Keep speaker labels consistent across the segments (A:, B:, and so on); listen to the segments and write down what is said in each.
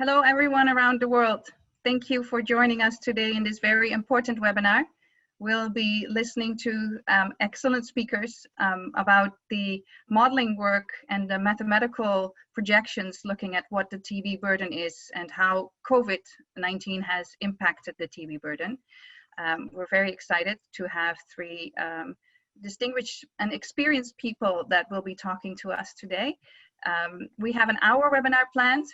A: Hello, everyone around the world. Thank you for joining us today in this very important webinar. We'll be listening to excellent speakers about the modeling work and the mathematical projections looking at what the TB burden is and how COVID-19 has impacted the TB burden. We're very excited to have three distinguished and experienced people that will be talking to us today. We have an hour webinar planned.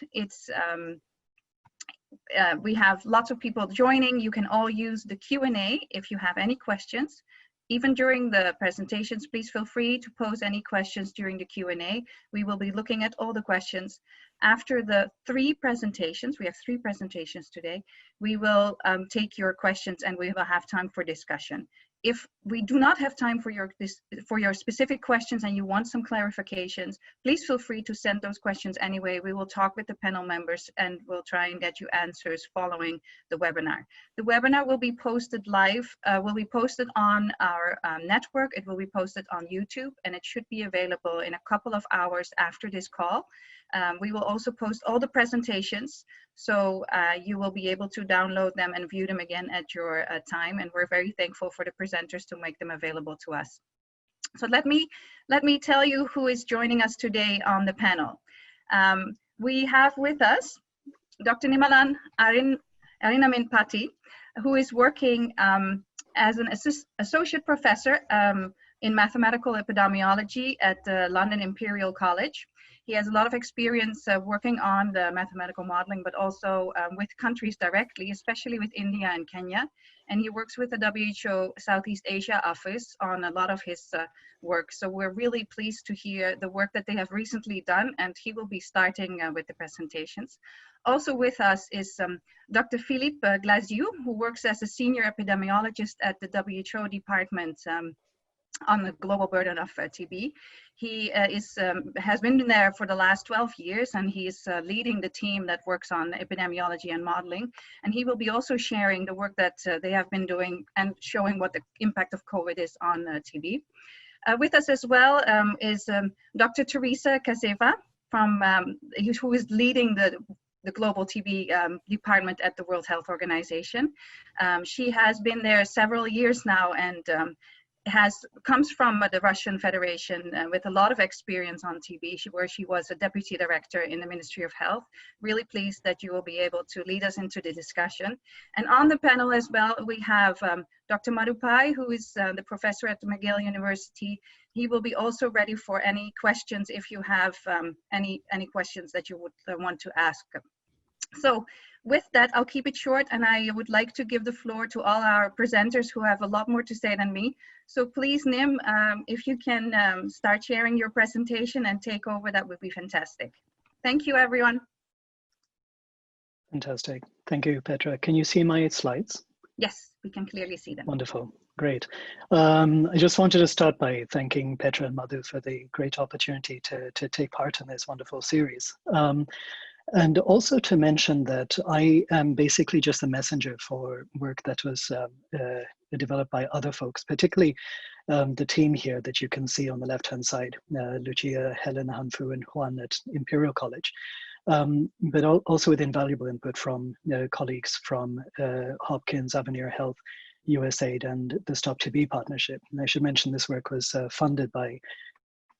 A: We have lots of people joining. You can all use the Q&A if you have any questions. Even during the presentations, please feel free to pose any questions during the Q&A. We will be looking at all the questions. After the three presentations, we have three presentations today, we will take your questions and we will have time for discussion. If we do not have time for your specific questions and you want some clarifications, please feel free to send those questions anyway. We will talk with the panel members and we'll try and get you answers following the webinar. The webinar will be posted live, will be posted on our network. It will be posted on YouTube and it should be available in a couple of hours after this call. We will also post all the presentations, so you will be able to download them and view them again at your time, and we're very thankful for the presenters to make them available to us. So let me tell you who is joining us today on the panel. We have with us Dr. Nimalan Arinaminpathy, who is working as an associate professor in mathematical epidemiology at the London Imperial College. He has a lot of experience working on the mathematical modeling, but also with countries directly, especially with India and Kenya. And he works with the WHO Southeast Asia office on a lot of his work. So we're really pleased to hear the work that they have recently done, and he will be starting with the presentations. Also with us is Dr. Philippe Glaziou, who works as a senior epidemiologist at the WHO department on the global burden of TB. He has been there for the last 12 years, and he's leading the team that works on epidemiology and modeling. And he will be also sharing the work that they have been doing and showing what the impact of COVID is on TB. With us as well is Dr. Tereza Kasaeva, who is leading the global TB department at the World Health Organization. She has been there several years now and comes from the Russian Federation with a lot of experience on TB, where she was a deputy director in the Ministry of Health. Really pleased that you will be able to lead us into the discussion. And on the panel as well, we have Dr. Madhupai, who is the professor at the McGill University. He will be also ready for any questions if you have any questions that you would want to ask. So with that, I'll keep it short, and I would like to give the floor to all our presenters who have a lot more to say than me. So please, Nim, if you can start sharing your presentation and take over, that would be fantastic. Thank you, everyone.
B: Fantastic. Thank you, Petra. Can you see my slides?
A: Yes, we can clearly see them.
B: Wonderful. Great. I just wanted to start by thanking Petra and Madhu for the great opportunity to take part in this wonderful series. And also to mention that I am basically just a messenger for work that was developed by other folks, particularly the team here that you can see on the left-hand side, Lucia, Helen, Hanfu, and Juan at Imperial College, but also with invaluable input from colleagues from Hopkins, Avenir Health, USAID, and the Stop TB Partnership. And I should mention this work was funded by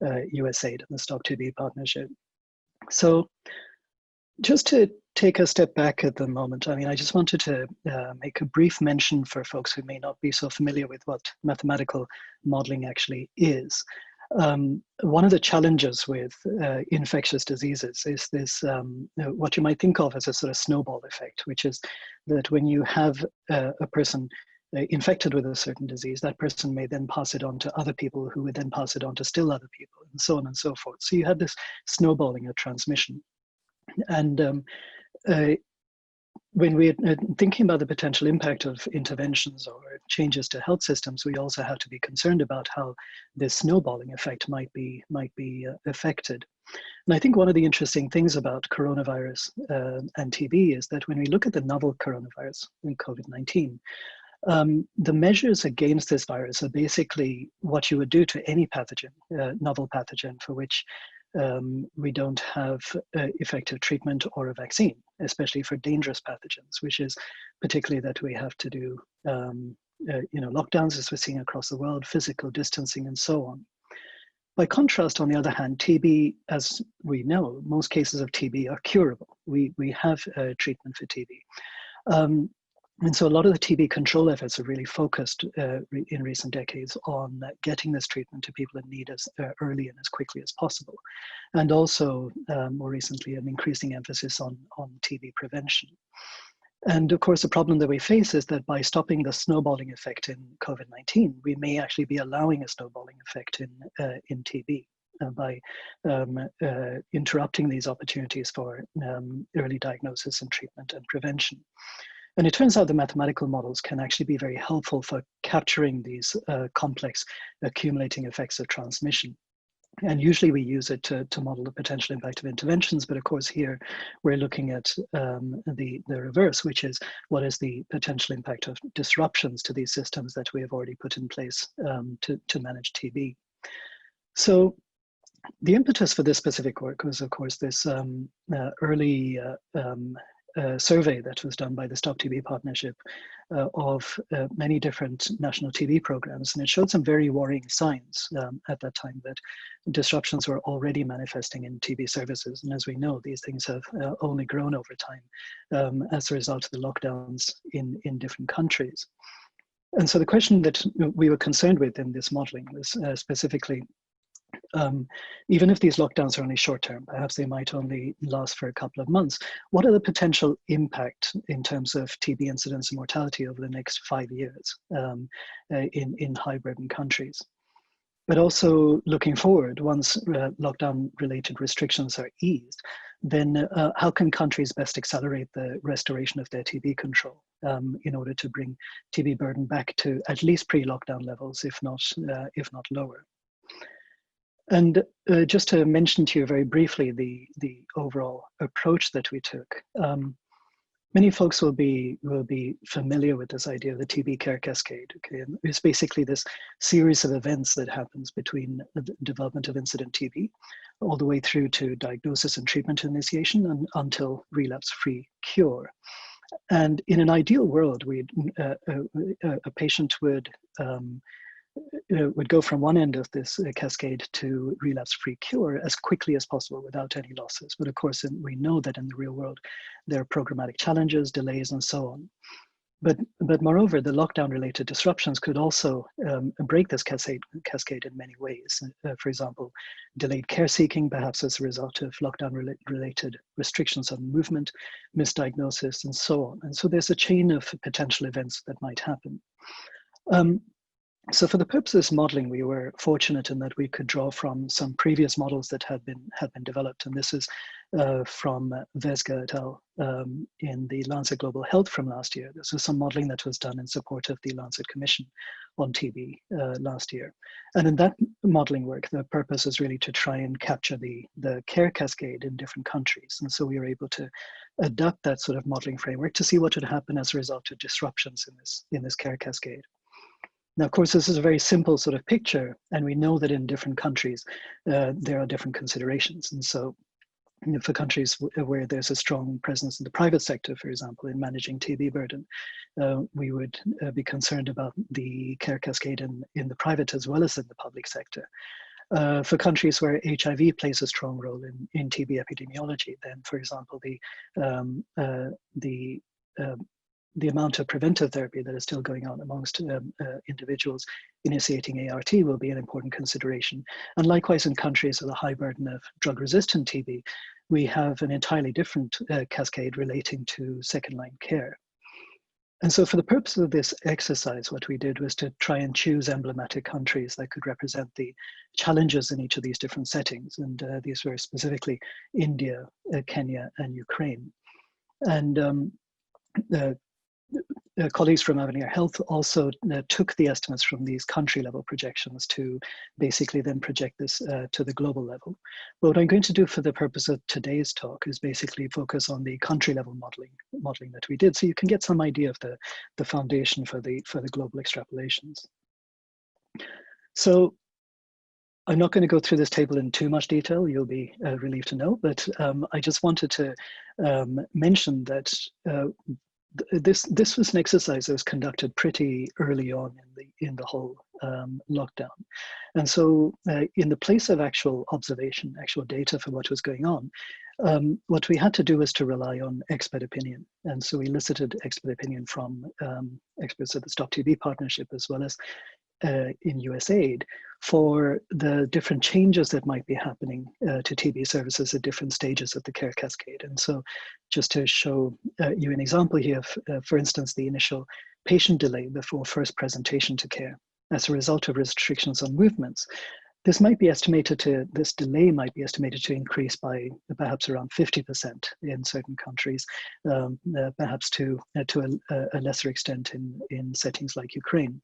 B: USAID and the Stop TB Partnership. So, just to take a step back at the moment, I mean, I just wanted to make a brief mention for folks who may not be so familiar with what mathematical modeling actually is. One of the challenges with infectious diseases is this, what you might think of as a sort of snowball effect, which is that when you have a person infected with a certain disease, that person may then pass it on to other people who would then pass it on to still other people, and so on and so forth. So you have this snowballing of transmission. And when we're thinking about the potential impact of interventions or changes to health systems, we also have to be concerned about how this snowballing effect might be affected. And I think one of the interesting things about coronavirus and TB is that when we look at the novel coronavirus, COVID-19, the measures against this virus are basically what you would do to any pathogen, novel pathogen, for which we don't have effective treatment or a vaccine, especially for dangerous pathogens, which is particularly that we have to do lockdowns, as we're seeing across the world, physical distancing, and so on. By contrast, on the other hand, TB, as we know, most cases of TB are curable. We have treatment for TB. And so a lot of the TB control efforts are really focused in recent decades on getting this treatment to people in need as early and as quickly as possible. And also, more recently, an increasing emphasis on TB prevention. And of course, the problem that we face is that by stopping the snowballing effect in COVID-19, we may actually be allowing a snowballing effect in TB by interrupting these opportunities for early diagnosis and treatment and prevention. And it turns out the mathematical models can actually be very helpful for capturing these complex accumulating effects of transmission. And usually we use it to model the potential impact of interventions. But of course, here we're looking at the reverse, which is what is the potential impact of disruptions to these systems that we have already put in place to manage TB. So the impetus for this specific work was, of course, this early survey that was done by the Stop TB Partnership of many different national TB programs. And it showed some very worrying signs at that time that disruptions were already manifesting in TB services. And as we know, these things have only grown over time as a result of the lockdowns in different countries. And so the question that we were concerned with in this modeling was specifically, even if these lockdowns are only short term, perhaps they might only last for a couple of months, what are the potential impact in terms of TB incidence and mortality over the next 5 years in high burden countries? But also looking forward, once lockdown related restrictions are eased, then how can countries best accelerate the restoration of their TB control in order to bring TB burden back to at least pre-lockdown levels, if not lower? And just to mention to you very briefly the overall approach that we took. Many folks will be familiar with this idea of the TB care cascade. Okay, and it's basically this series of events that happens between the development of incident TB, all the way through to diagnosis and treatment initiation, and until relapse-free cure. And in an ideal world, a patient would go from one end of this cascade to relapse-free cure as quickly as possible without any losses. But of course, we know that in the real world, there are programmatic challenges, delays, and so on. But moreover, the lockdown-related disruptions could also break this cascade in many ways. For example, delayed care seeking, perhaps as a result of lockdown-related restrictions on movement, misdiagnosis, and so on. And so there's a chain of potential events that might happen. So for the purpose of this modeling, we were fortunate in that we could draw from some previous models that had been developed. And this is from Vesga et al. In the Lancet Global Health from last year. This was some modeling that was done in support of the Lancet Commission on TB last year. And in that modeling work, the purpose is really to try and capture the care cascade in different countries. And so we were able to adapt that sort of modeling framework to see what would happen as a result of disruptions in this care cascade. Now, of course, this is a very simple sort of picture, and we know that in different countries, there are different considerations. And so for countries where there's a strong presence in the private sector, for example, in managing TB burden, we would be concerned about the care cascade in the private as well as in the public sector. For countries where HIV plays a strong role in TB epidemiology, then, for example, the amount of preventive therapy that is still going on amongst individuals initiating ART will be an important consideration. And likewise, in countries with a high burden of drug-resistant TB, we have an entirely different cascade relating to second-line care. And so for the purpose of this exercise, what we did was to try and choose emblematic countries that could represent the challenges in each of these different settings. And these were specifically India, Kenya, and Ukraine. And colleagues from Avenir Health also took the estimates from these country level projections to basically then project this to the global level. But what I'm going to do for the purpose of today's talk is basically focus on the country level modeling that we did, so you can get some idea of the foundation for the global extrapolations. So I'm not going to go through this table in too much detail, you'll be relieved to know, but I just wanted to mention that this was an exercise that was conducted pretty early on in the whole lockdown. And so in the place of actual observation, actual data for what was going on, what we had to do was to rely on expert opinion. And so we elicited expert opinion from experts at the Stop TB Partnership, as well as in USAID, for the different changes that might be happening to TB services at different stages of the care cascade. And so just to show you an example here, for instance, the initial patient delay before first presentation to care as a result of restrictions on movements. This delay might be estimated to increase by perhaps around 50% in certain countries, perhaps to a lesser extent in settings like Ukraine,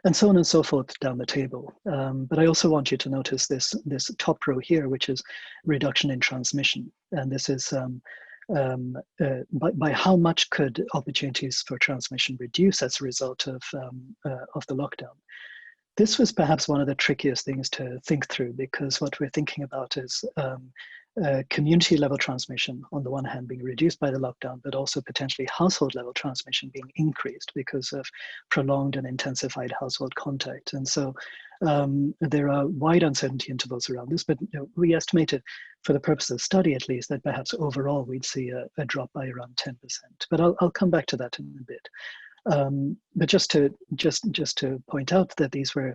B: and so on and so forth down the table. But I also want you to notice this top row here, which is reduction in transmission. And this is by how much could opportunities for transmission reduce as a result of the lockdown. This was perhaps one of the trickiest things to think through, because what we're thinking about is community level transmission on the one hand being reduced by the lockdown, but also potentially household level transmission being increased because of prolonged and intensified household contact. And so there are wide uncertainty intervals around this, but we estimated, for the purpose of the study at least, that perhaps overall we'd see a drop by around 10%. But I'll come back to that in a bit. But just to point out that these were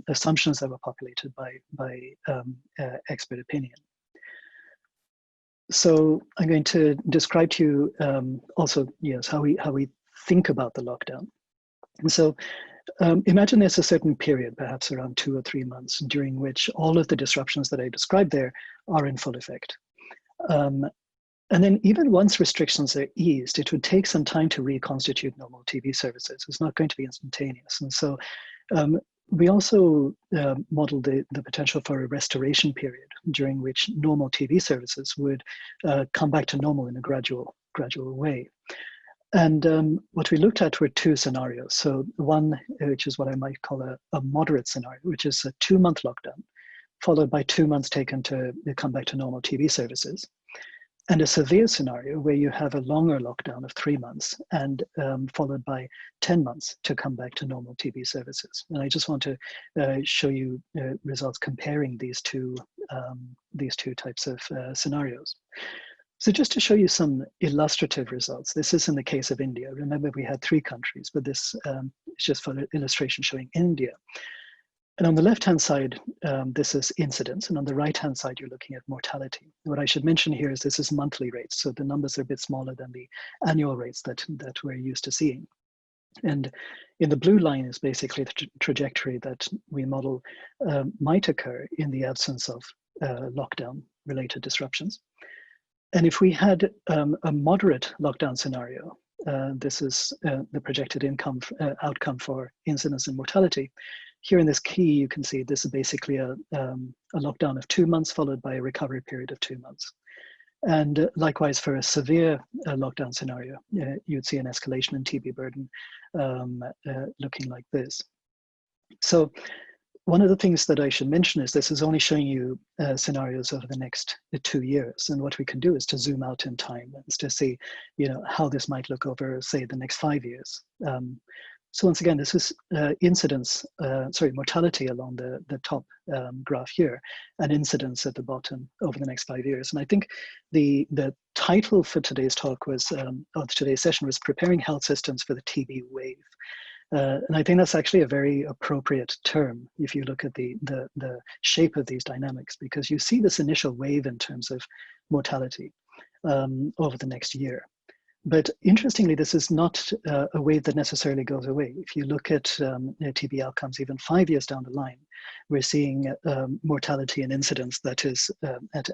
B: assumptions that were populated by expert opinion. So I'm going to describe to you also, yes, how we think about the lockdown. And so imagine there's a certain period, perhaps around 2 or 3 months, during which all of the disruptions that I described there are in full effect. And then even once restrictions are eased, it would take some time to reconstitute normal TV services. It's not going to be instantaneous. And so we also modeled the potential for a restoration period during which normal TV services would come back to normal in a gradual way. And what we looked at were 2 scenarios. So one, which is what I might call a moderate scenario, which is a 2-month lockdown, followed by 2 months taken to come back to normal TV services. And a severe scenario where you have a longer lockdown of 3 months and followed by 10 months to come back to normal TV services. And I just want to show you results comparing these two types of scenarios. So just to show you some illustrative results, this is in the case of India. Remember, we had 3 countries, but this is just for illustration showing India. And on the left-hand side, this is incidence, and on the right-hand side, you're looking at mortality. What I should mention here is this is monthly rates, so the numbers are a bit smaller than the annual rates that we're used to seeing. And in the blue line is basically the trajectory that we model might occur in the absence of lockdown-related disruptions. And if we had a moderate lockdown scenario, this is the projected outcome for incidence and mortality. Here in this key, you can see this is basically a lockdown of 2 months followed by a recovery period of 2 months. And likewise, for a severe lockdown scenario, you'd see an escalation in TB burden looking like this. So one of the things that I should mention is this is only showing you scenarios over the next 2 years. And what we can do is to zoom out in time and to see, how this might look over, say, the next 5 years. So once again, this is mortality along the top graph here, and incidence at the bottom over the next 5 years. And I think the title for today's talk was, or today's session was Preparing Health Systems for the TB Wave. And I think that's actually a very appropriate term if you look at the shape of these dynamics, because you see this initial wave in terms of mortality over the next year. But interestingly, this is not a wave that necessarily goes away. If you look at TB outcomes even 5 years down the line, we're seeing mortality and incidence that is that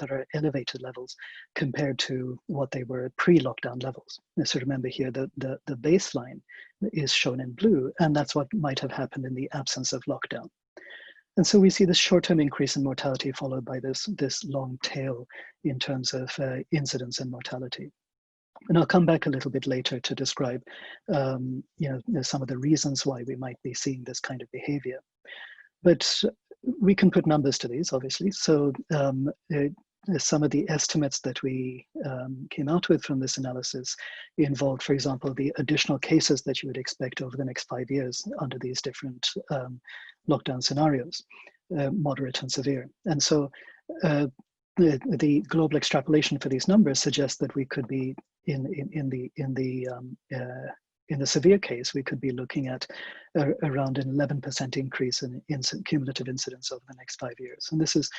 B: are elevated levels compared to what they were pre-lockdown levels. So remember here, the baseline is shown in blue, and that's what might have happened in the absence of lockdown. And so we see this short-term increase in mortality followed by this long tail in terms of incidence and mortality. And I'll come back a little bit later to describe some of the reasons why we might be seeing this kind of behavior. But we can put numbers to these, obviously. So some of the estimates that we came out with from this analysis involved, for example, the additional cases that you would expect over the next 5 years under these different lockdown scenarios, moderate and severe. And so the global extrapolation for these numbers suggests that we could be in the severe case, we could be looking at around an 11% increase in cumulative incidence over the next 5 years. And this is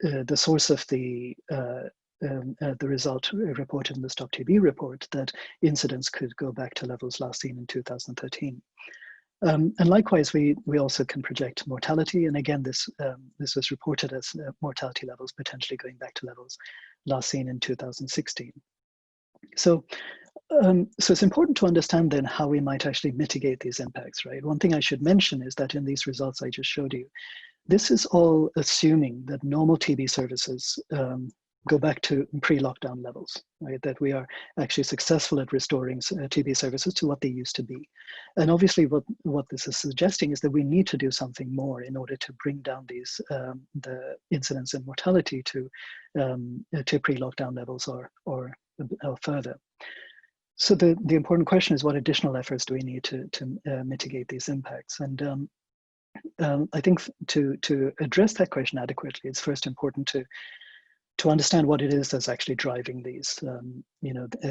B: the source of the result reported in the Stop TB report, that incidence could go back to levels last seen in 2013. And likewise, we also can project mortality. And again, this was reported as mortality levels potentially going back to levels last seen in 2016. So it's important to understand then how we might actually mitigate these impacts, right? One thing I should mention is that in these results I just showed you, this is all assuming that normal TB services go back to pre-lockdown levels, right? That we are actually successful at restoring TB services to what they used to be. And obviously what this is suggesting is that we need to do something more in order to bring down these, the incidence and mortality to pre-lockdown levels or further. So the important question is, what additional efforts do we need to mitigate these impacts? And I think to address that question adequately, it's first important to understand what it is that's actually driving these,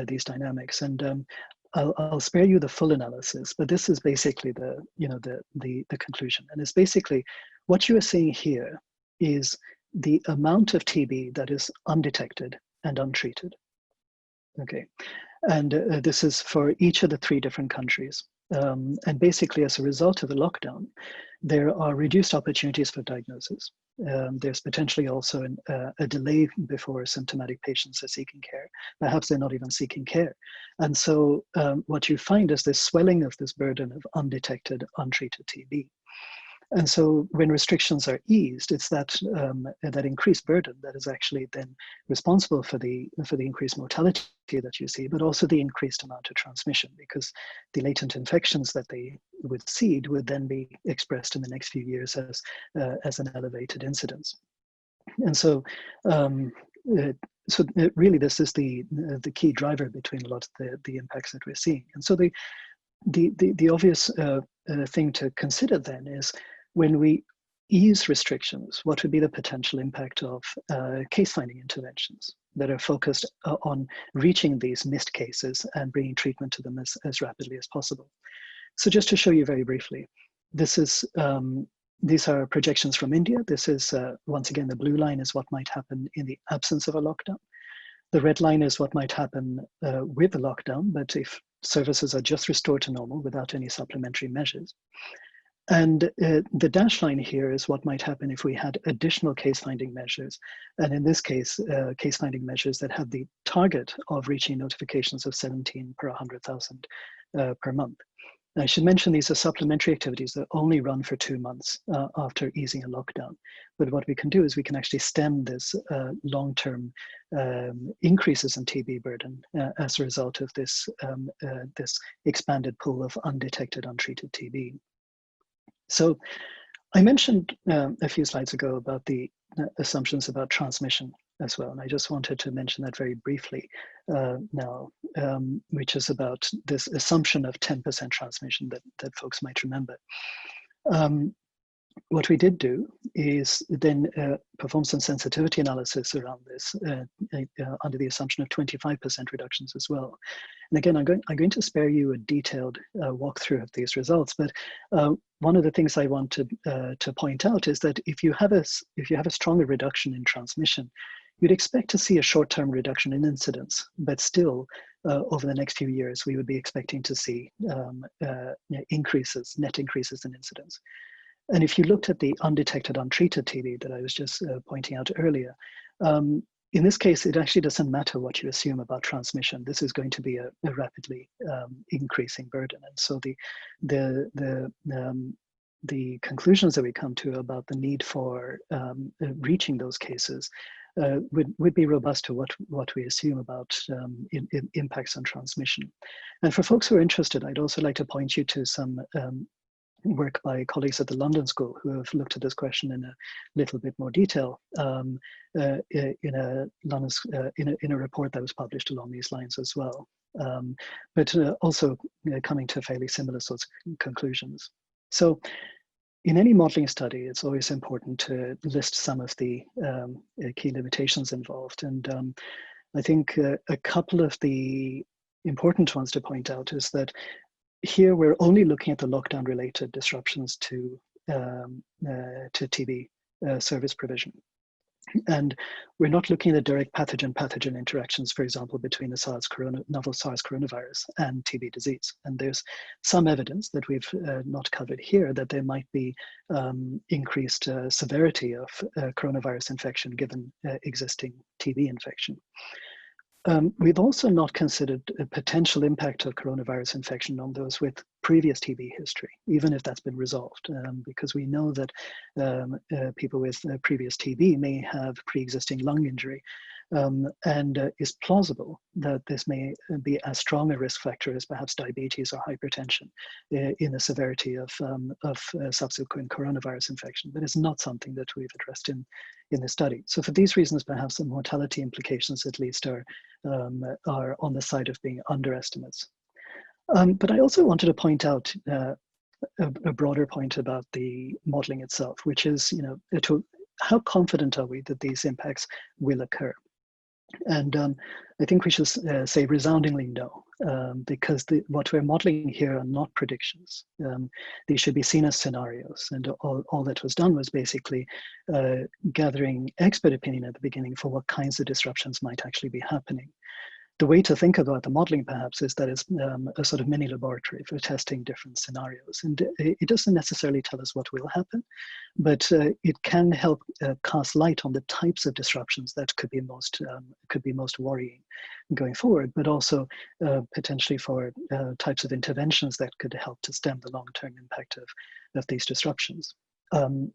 B: these dynamics. And I'll spare you the full analysis, but this is basically the conclusion. And it's basically what you are seeing here is the amount of TB that is undetected and untreated. Okay, and this is for each of the 3 different countries. And basically, as a result of the lockdown, there are reduced opportunities for diagnosis. There's potentially also a delay before symptomatic patients are seeking care. Perhaps they're not even seeking care. And so what you find is this swelling of this burden of undetected, untreated TB. And so when restrictions are eased, it's that increased burden that is actually then responsible for the increased mortality that you see, but also the increased amount of transmission, because the latent infections that they would seed would then be expressed in the next few years as an elevated incidence. And so really this is the key driver between a lot of the impacts that we're seeing. And so the obvious thing to consider then is, when we ease restrictions, what would be the potential impact of case-finding interventions that are focused on reaching these missed cases and bringing treatment to them as rapidly as possible? So just to show you very briefly, this is these are projections from India. This is, once again, the blue line is what might happen in the absence of a lockdown. The red line is what might happen with the lockdown, but if services are just restored to normal without any supplementary measures. And the dashed line here is what might happen if we had additional case-finding measures. And in this case, case-finding measures that had the target of reaching notifications of 17 per 100,000 per month. I should mention these are supplementary activities that only run for 2 months after easing a lockdown. But what we can do is we can actually stem this long-term increases in TB burden as a result of this, this expanded pool of undetected, untreated TB. So I mentioned a few slides ago about the assumptions about transmission as well. And I just wanted to mention that very briefly now, which is about this assumption of 10% transmission that folks might remember. What we did do is then perform some sensitivity analysis around this under the assumption of 25% reductions as well. And again, I'm going to spare you a detailed walkthrough of these results, but one of the things I want to point out is that if you have a stronger reduction in transmission, you'd expect to see a short-term reduction in incidence, but still over the next few years, we would be expecting to see net increases in incidence. And if you looked at the undetected, untreated TB that I was just pointing out earlier, in this case, it actually doesn't matter what you assume about transmission. This is going to be a rapidly increasing burden. And so the conclusions that we come to about the need for reaching those cases would be robust to what we assume about impacts on transmission. And for folks who are interested, I'd also like to point you to some work by colleagues at the London School who have looked at this question in a little bit more detail in a report that was published along these lines as well. But also coming to fairly similar sorts of conclusions. So in any modeling study, it's always important to list some of the key limitations involved. And I think a couple of the important ones to point out is that here we're only looking at the lockdown-related disruptions to TB service provision. And we're not looking at the direct pathogen-pathogen interactions, for example, between the novel SARS coronavirus and TB disease. And there's some evidence that we've not covered here that there might be increased severity of coronavirus infection given existing TB infection. We've also not considered a potential impact of coronavirus infection on those with previous TB history, even if that's been resolved, because we know that people with previous TB may have pre-existing lung injury, and it's plausible that this may be as strong a risk factor as perhaps diabetes or hypertension in the severity of subsequent coronavirus infection, but it's not something that we've addressed in the study. So for these reasons, perhaps the mortality implications at least are on the side of being underestimates. But I also wanted to point out a broader point about the modeling itself, which is, how confident are we that these impacts will occur? And I think we should say resoundingly no, because what we're modeling here are not predictions. These should be seen as scenarios. And all that was done was basically gathering expert opinion at the beginning for what kinds of disruptions might actually be happening. The way to think about the modeling, perhaps, is that it's a sort of mini laboratory for testing different scenarios. And it doesn't necessarily tell us what will happen, but it can help cast light on the types of disruptions that could be most worrying going forward, but also potentially for types of interventions that could help to stem the long-term impact of these disruptions. And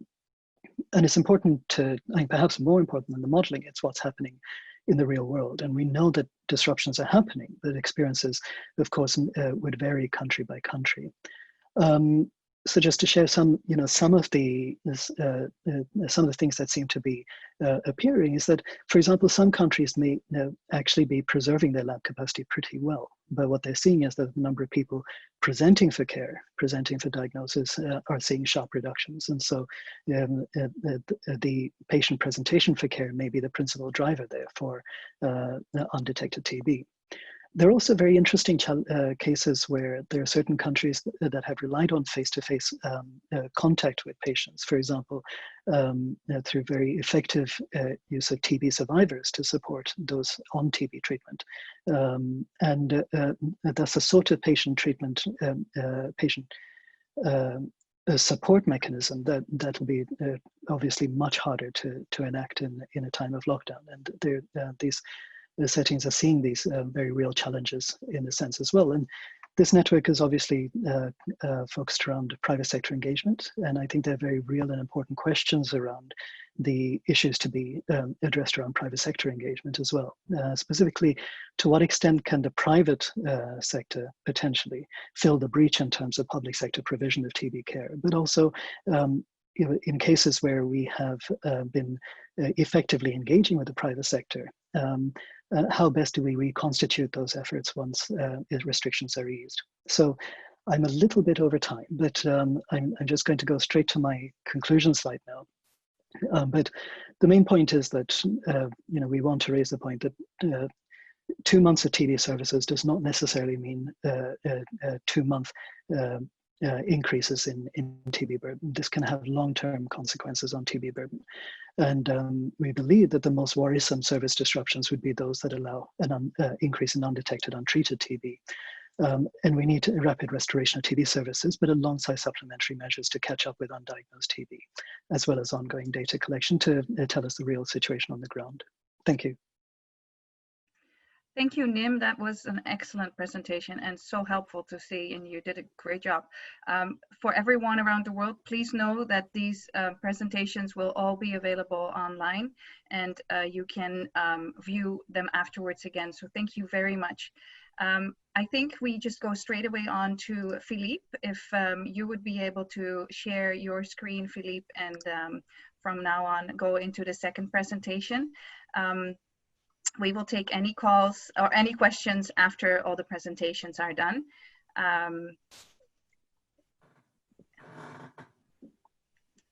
B: it's important to, perhaps more important than the modeling, it's what's happening in the real world. And we know that disruptions are happening, but experiences, of course, would vary country by country. So just to share some of the things that seem to be appearing is that, for example, some countries may actually be preserving their lab capacity pretty well. But what they're seeing is that the number of people presenting for care, presenting for diagnosis, are seeing sharp reductions. And so the patient presentation for care may be the principal driver there for undetected TB. There are also very interesting cases where there are certain countries that have relied on face-to-face contact with patients, for example, through very effective use of TB survivors to support those on TB treatment. And that's a sort of patient treatment, support mechanism that will be obviously much harder to enact in a time of lockdown. And these settings are seeing these very real challenges in a sense as well. And this network is obviously focused around private sector engagement. And I think there are very real and important questions around the issues to be addressed around private sector engagement as well. Specifically, to what extent can the private sector potentially fill the breach in terms of public sector provision of TB care, but also in cases where we have been effectively engaging with the private sector, how best do we reconstitute those efforts once restrictions are eased? So I'm a little bit over time, but I'm just going to go straight to my conclusion slide now. But the main point is that we want to raise the point that 2 months of TB services does not necessarily mean 2 month increases in TB burden. This can have long-term consequences on TB burden. And we believe that the most worrisome service disruptions would be those that allow an increase in undetected, untreated TB. And we need a rapid restoration of TB services, but alongside supplementary measures to catch up with undiagnosed TB, as well as ongoing data collection to tell us the real situation on the ground. Thank you.
A: Thank you, Nim. That was an excellent presentation and so helpful to see, and you did a great job. For everyone around the world, please know that these presentations will all be available online, and you can view them afterwards again. So thank you very much. I think we just go straight away on to Philippe. If you would be able to share your screen, Philippe, and from now on go into the second presentation. We will take any calls or any questions after all the presentations are done.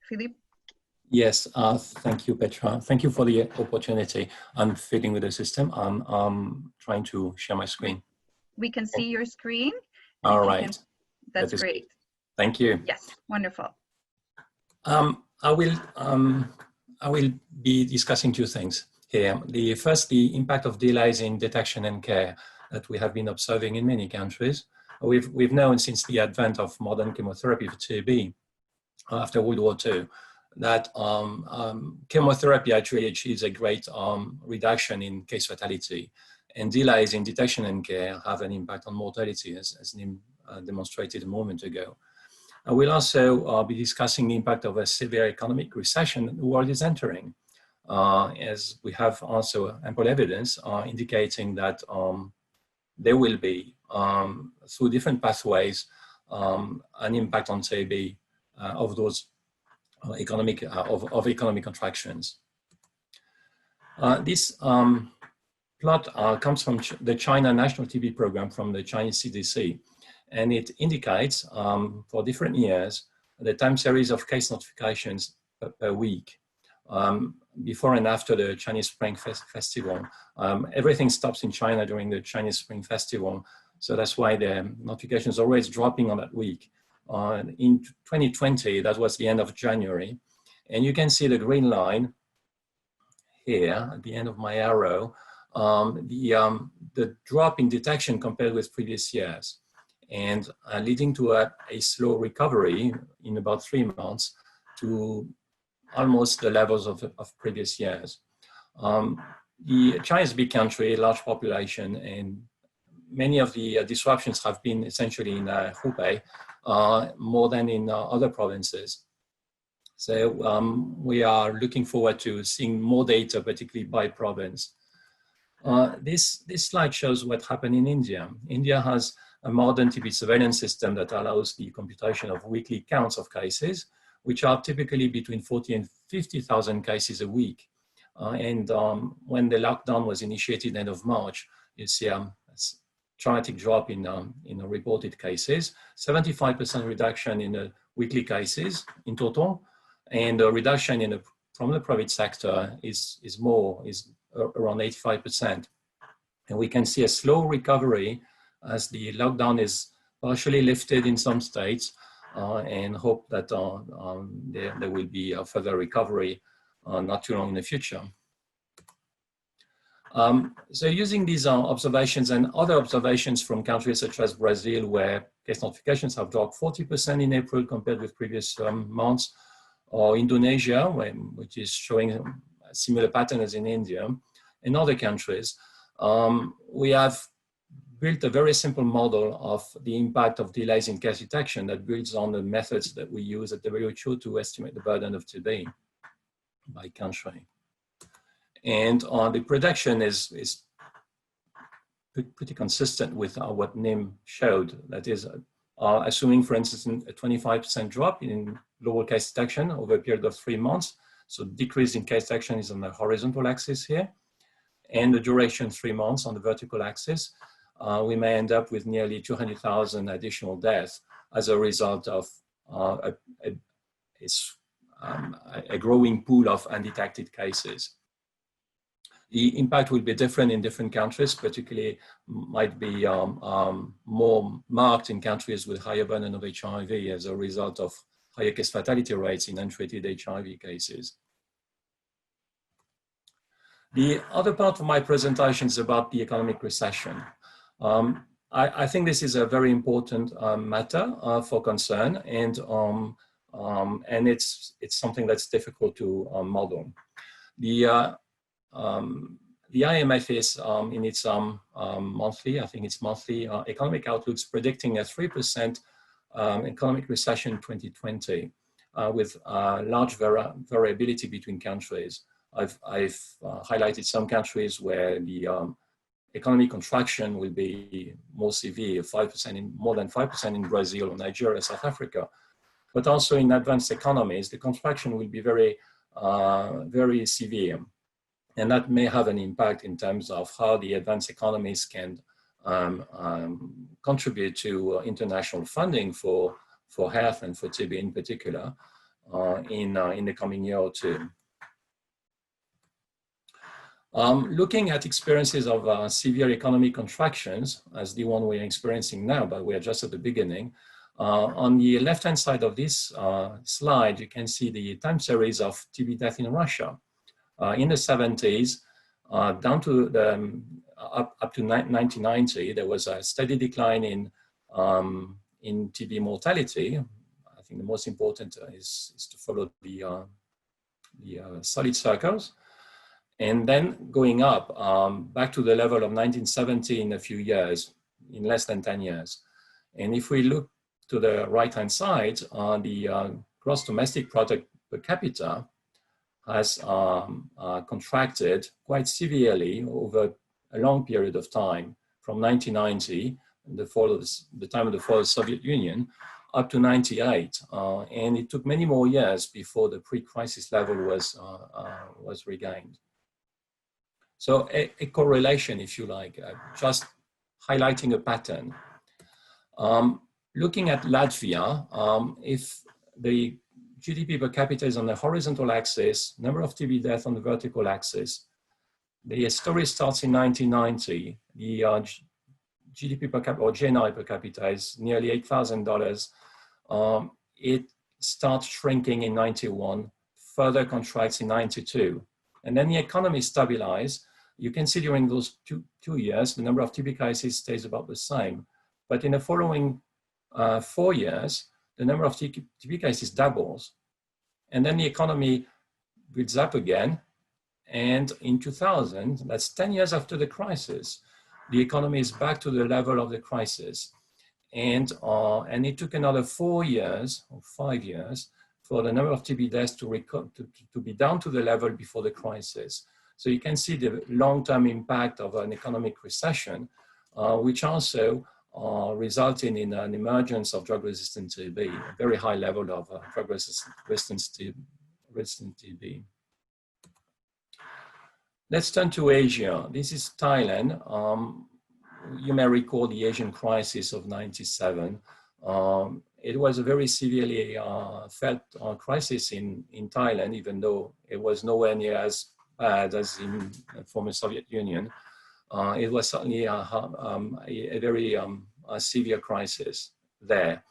A: Philippe?
C: Yes, thank you, Petra. Thank you for the opportunity. I'm fitting with the system. I'm trying to share my screen.
A: We can see your screen.
C: All right.
A: That's great.
C: Good. Thank you.
A: Yes, wonderful.
C: I will be discussing two things here. The first, the impact of delays in detection and care that we have been observing in many countries. We've known since the advent of modern chemotherapy for TB after World War II that chemotherapy actually achieves a great reduction in case fatality, and delays in detection and care have an impact on mortality, as Nim demonstrated a moment ago. I will also be discussing the impact of a severe economic recession the world is entering, as we have also ample evidence indicating that there will be, through different pathways, an impact on TB of those economic contractions. This plot comes from the China National TB program from the Chinese CDC, and it indicates for different years the time series of case notifications per week before and after the Chinese Spring Festival. Everything stops in China during the Chinese Spring Festival, so that's why the notifications are always dropping on that week. In 2020, that was the end of January, and you can see the green line here at the end of my arrow, the drop in detection compared with previous years, and leading to a slow recovery in about 3 months to almost the levels of previous years. The China is a big country, large population, and many of the disruptions have been essentially in Hubei, more than in other provinces. So we are looking forward to seeing more data, particularly by province. This slide shows what happened in India. India has a modern TB surveillance system that allows the computation of weekly counts of cases, which are typically between 40 and 50,000 cases a week. And when the lockdown was initiated end of March, you see a dramatic drop in reported cases, 75% reduction in the weekly cases in total, and a reduction from the private sector is around 85%. And we can see a slow recovery as the lockdown is partially lifted in some states, and hope that there will be a further recovery not too long in the future. So using these observations and other observations from countries such as Brazil, where case notifications have dropped 40% in April compared with previous months, or Indonesia, which is showing a similar pattern as in India, and other countries, we have built a very simple model of the impact of delays in case detection that builds on the methods that we use at WHO to estimate the burden of TB by country. And the prediction is pretty consistent with what Nim showed. That is, assuming, for instance, a 25% drop in global case detection over a period of 3 months. So decrease in case detection is on the horizontal axis here, and the duration 3 months on the vertical axis. We may end up with nearly 200,000 additional deaths as a result of a growing pool of undetected cases. The impact will be different in different countries, particularly might be more marked in countries with higher burden of HIV as a result of higher case fatality rates in untreated HIV cases. The other part of my presentation is about the economic recession. I think this is a very important matter for concern, and it's something that's difficult to model. The IMF is in its monthly, I think it's monthly economic outlooks, predicting a 3% economic recession in 2020 with large variability between countries. I've highlighted some countries where the economic contraction will be more severe, 5% more than 5% in Brazil, Nigeria, South Africa. But also in advanced economies, the contraction will be very, very severe. And that may have an impact in terms of how the advanced economies can contribute to international funding for health and for TB in particular in the coming year or two. Looking at experiences of severe economic contractions, as the one we're experiencing now, but we are just at the beginning, on the left-hand side of this slide, you can see the time series of TB death in Russia. In the 70s, down to the, up to 1990, there was a steady decline in TB mortality. I think the most important is to follow the solid circles. And then going up back to the level of 1970 in a few years, in less than 10 years. And if we look to the right-hand side, the gross domestic product per capita has contracted quite severely over a long period of time, from 1990, the time of the fall of the Soviet Union, up to 98. And it took many more years before the pre-crisis level was regained. So a correlation, if you like, just highlighting a pattern. Looking at Latvia, if the GDP per capita is on the horizontal axis, number of TB deaths on the vertical axis, the story starts in 1990. The GDP per capita, or GNI per capita, is nearly $8,000. It starts shrinking in 91, further contracts in 92. And then the economy stabilized. You can see during those two years, the number of TB cases stays about the same. But in the following 4 years, the number of TB cases doubles. And then the economy builds up again. And in 2000, that's 10 years after the crisis, the economy is back to the level of the crisis. And it took another 4 years or 5 years for the number of TB deaths to be down to the level before the crisis. So you can see the long-term impact of an economic recession, which also resulting in an emergence of drug-resistant TB, a very high level of drug-resistant TB. Let's turn to Asia. This is Thailand. You may recall the Asian crisis of '97. It was a very severely felt crisis in Thailand, even though it was nowhere near as bad as in the former Soviet Union. It was certainly a very severe crisis there.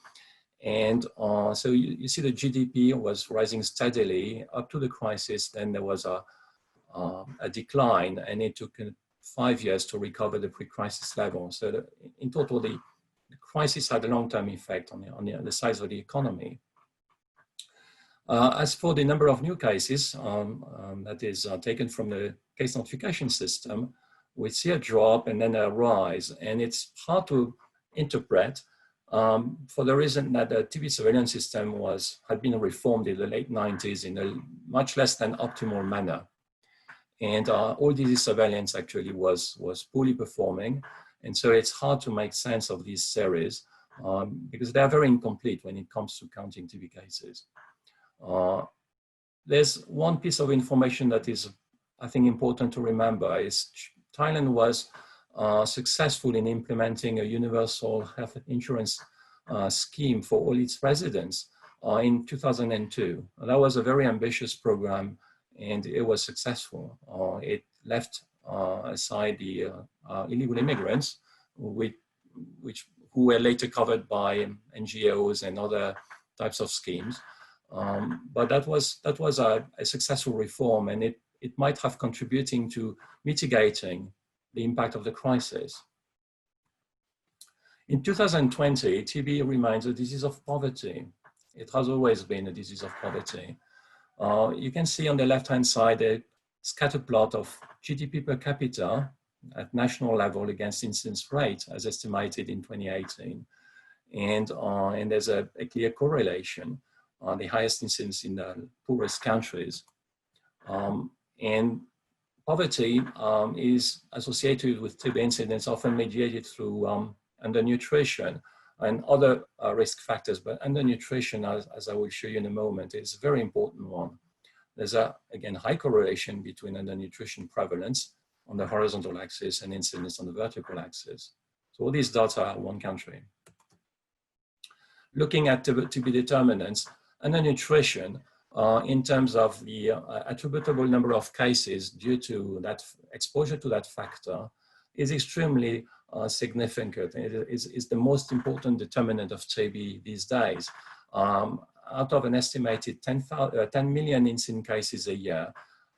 C: And so you see the GDP was rising steadily up to the crisis. Then there was a decline, and it took 5 years to recover the pre-crisis level. So in total, the crisis had a long-term effect on the size of the economy. As for the number of new cases, that is taken from the case notification system, we see a drop and then a rise, and it's hard to interpret for the reason that the TB surveillance system had been reformed in the late 90s in a much less than optimal manner. And all disease surveillance actually was poorly performing. And so it's hard to make sense of these series because they are very incomplete when it comes to counting TB cases. There's one piece of information that is, I think, important to remember is Thailand was successful in implementing a universal health insurance scheme for all its residents in 2002. That was a very ambitious program, and it was successful. It left aside the illegal immigrants, who were later covered by NGOs and other types of schemes. But that was a successful reform, and it might have contributing to mitigating the impact of the crisis. In 2020, TB remains a disease of poverty. It has always been a disease of poverty. You can see on the left-hand side a scatter plot of GDP per capita at national level against incidence rate as estimated in 2018. And there's a clear correlation on the highest incidence in the poorest countries. And poverty is associated with TB incidence, often mediated through undernutrition and other risk factors, but undernutrition, as I will show you in a moment, is a very important one. There's again, high correlation between undernutrition prevalence on the horizontal axis and incidence on the vertical axis. So all these dots are one country. Looking at TB determinants, undernutrition in terms of the attributable number of cases due to that exposure to that factor is extremely significant. It is the most important determinant of TB these days. Out of an estimated 10 million incident cases a year,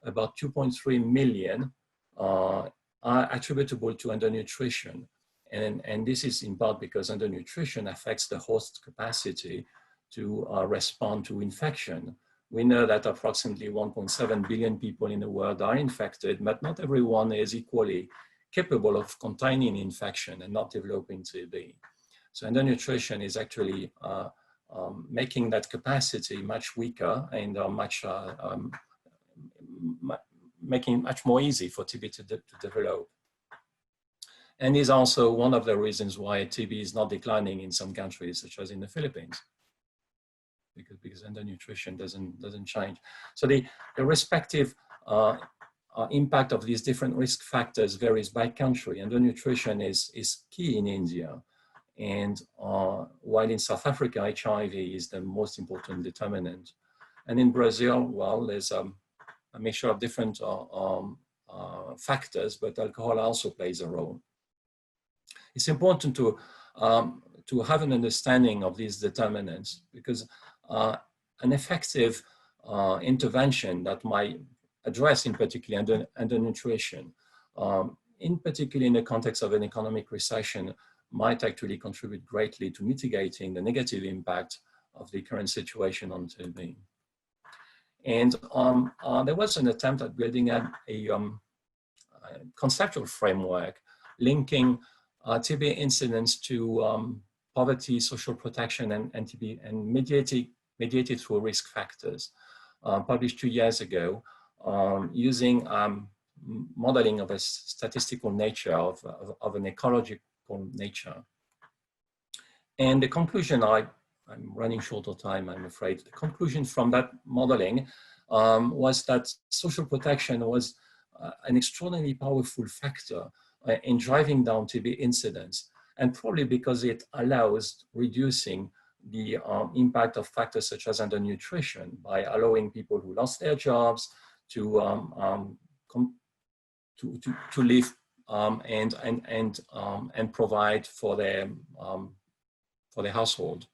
C: about 2.3 million are attributable to undernutrition. And this is in part because undernutrition affects the host capacity to respond to infection. We know that approximately 1.7 billion people in the world are infected, but not everyone is equally capable of containing infection and not developing TB. So undernutrition is actually making that capacity much weaker and making it much more easy for TB to develop. And is also one of the reasons why TB is not declining in some countries, such as in the Philippines, because undernutrition doesn't change. So the respective impact of these different risk factors varies by country. Undernutrition is key in India. And while in South Africa, HIV is the most important determinant. And in Brazil, well, there's a mixture of different factors, but alcohol also plays a role. It's important to have an understanding of these determinants, because an effective intervention that might address in particular undernutrition, in particular in the context of an economic recession, might actually contribute greatly to mitigating the negative impact of the current situation on TB. And there was an attempt at building a conceptual framework linking TB incidence to poverty, social protection, and TB, and mediated through risk factors, published 2 years ago, using modeling of a statistical nature of an ecological nature. And the conclusion, I'm running short of time, I'm afraid. The conclusion from that modeling was that social protection was an extraordinarily powerful factor in driving down TB incidence, and probably because it allows reducing the impact of factors such as undernutrition by allowing people who lost their jobs to live and provide for their household.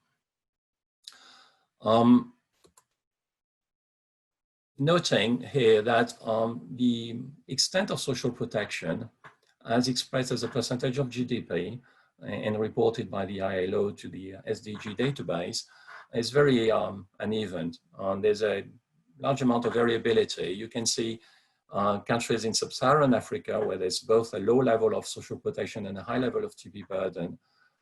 C: Noting here that the extent of social protection, as expressed as a percentage of GDP and reported by the ILO to the SDG database, is very uneven. There's a large amount of variability. You can see countries in sub-Saharan Africa where there's both a low level of social protection and a high level of TB burden,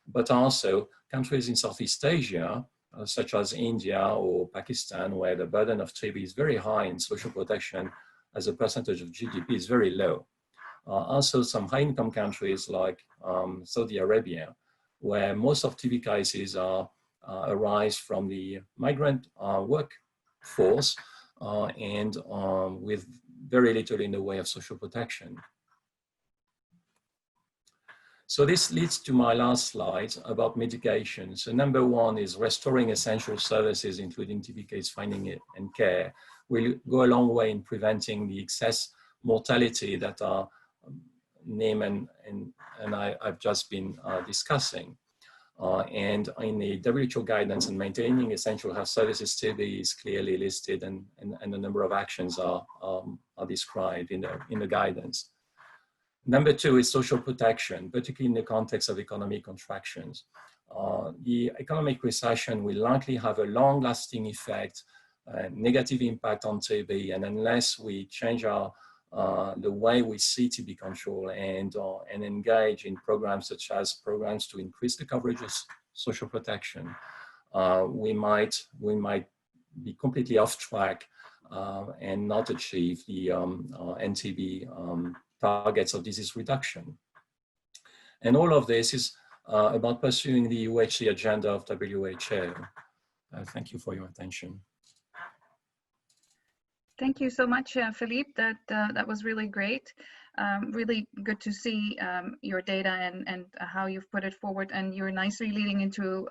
C: but also countries in Southeast Asia, such as India or Pakistan, where the burden of TB is very high and social protection as a percentage of GDP is very low. Also some high-income countries like Saudi Arabia, where most of TB cases arise from the migrant workforce and with very little in the way of social protection. So this leads to my last slide about mitigation. So number one is restoring essential services, including TB case finding and care, will go a long way in preventing the excess mortality that our name and I've just been discussing. And in the WHO guidance on maintaining essential health services, TB is clearly listed, and a number of actions are described in the guidance. Number two is social protection, particularly in the context of economic contractions. The economic recession will likely have a long-lasting effect, negative impact on TB, and unless we change the way we see TB control and engage in programs such as programs to increase the coverage of social protection, we might be completely off track and not achieve the NTB targets of disease reduction. And all of this is about pursuing the UHC agenda of WHO. Thank you for your attention.
A: Thank you so much, Philippe. That was really great. Really good to see your data and how you've put it forward. And you're nicely leading into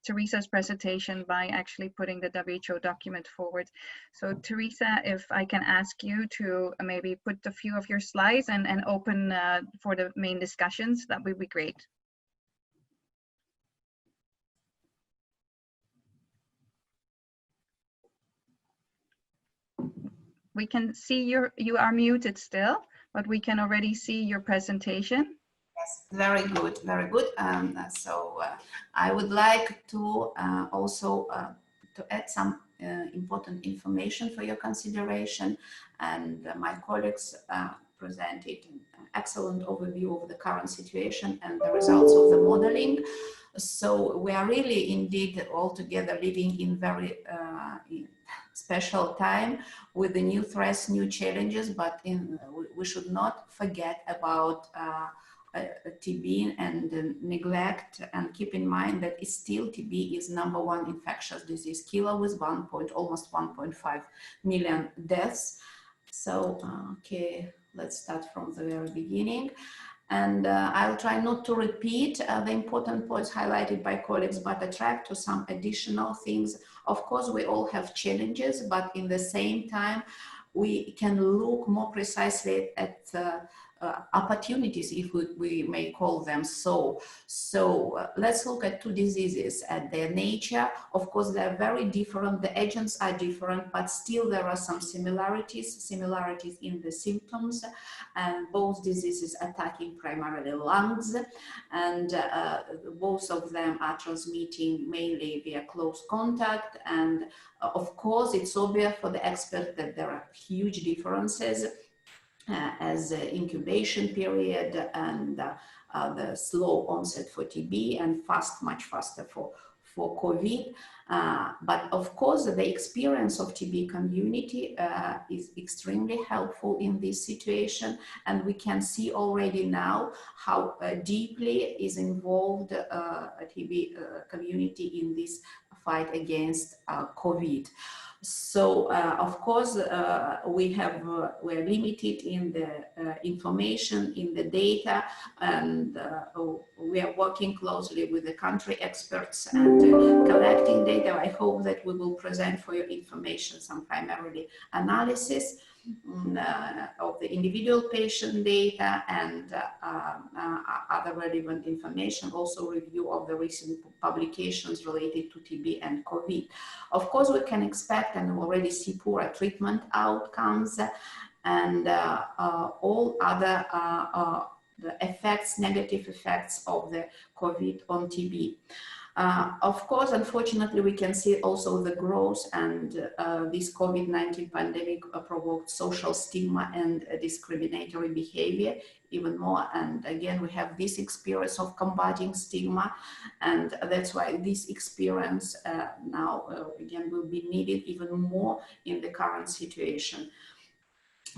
A: Tereza's presentation by actually putting the WHO document forward. So Tereza, if I can ask you to maybe put a few of your slides and open for the main discussions, that would be great. We can see you are muted still, but we can already see your presentation.
D: Yes, very good, very good. I would like to also to add some important information for your consideration, and my colleagues presented an excellent overview of the current situation and the results of the modeling. So we are really indeed all together living in very special time with the new threats, new challenges, but we should not forget about TB and neglect, and keep in mind that still TB is #1 infectious disease killer with almost 1.5 million deaths. So, okay, let's start from the very beginning. And I'll try not to repeat the important points highlighted by colleagues, but attract to some additional things. Of course, we all have challenges, but in the same time, we can look more precisely at opportunities, if we may call them so. So let's look at two diseases at their nature. Of course, they're very different. The agents are different, but still there are some similarities in the symptoms. And both diseases attacking primarily lungs, and both of them are transmitting mainly via close contact. And of course, it's obvious for the expert that there are huge differences as incubation period and the slow onset for TB, and much faster for COVID. But of course, the experience of TB community is extremely helpful in this situation. And we can see already now how deeply is involved a TB community in this fight against COVID. So, of course, we're limited in the information, in the data, and we are working closely with the country experts and collecting data. I hope that we will present for your information some primarily analysis of the individual patient data and other relevant information, also review of the recent publications related to TB and COVID. Of course, we can expect and already see poorer treatment outcomes and all other the effects, negative effects of the COVID on TB. Of course, unfortunately, we can see also the growth and this COVID-19 pandemic provoked social stigma and discriminatory behavior even more. And again, we have this experience of combating stigma, and that's why this experience now again will be needed even more in the current situation.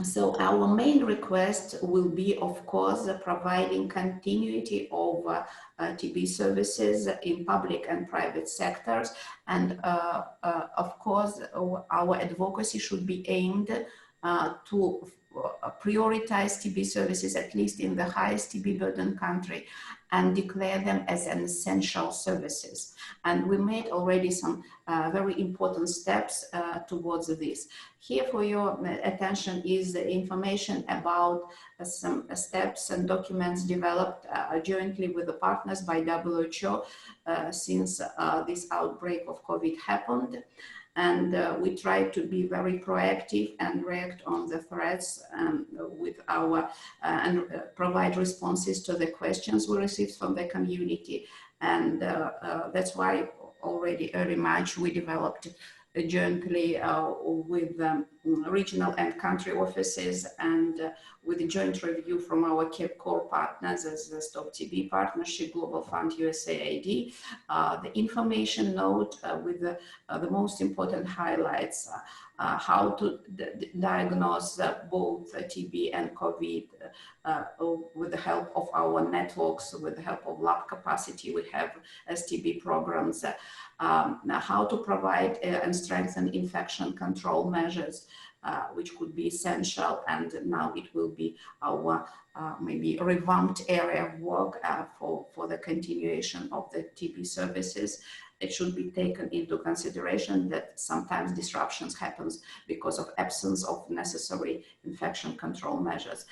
D: So our main request will be, of course, providing continuity of TB services in public and private sectors. And of course, our advocacy should be aimed to prioritize TB services, at least in the highest TB burden country, and declare them as an essential services. And we made already some very important steps towards this. Here for your attention is the information about some steps and documents developed jointly with the partners by WHO since this outbreak of COVID happened. And we try to be very proactive and react on the threats with our and provide responses to the questions we received from the community. And that's why already early March we developed jointly with regional and country offices, and with a joint review from our core partners as the Stop TB Partnership, Global Fund, USAID. The information note with the most important highlights, how to diagnose both TB and COVID with the help of our networks, with the help of lab capacity. We have STB programs, how to provide and strengthen infection control measures, which could be essential, and now it will be our maybe revamped area of work for the continuation of the TB services. It should be taken into consideration that sometimes disruptions happens because of absence of necessary infection control measures.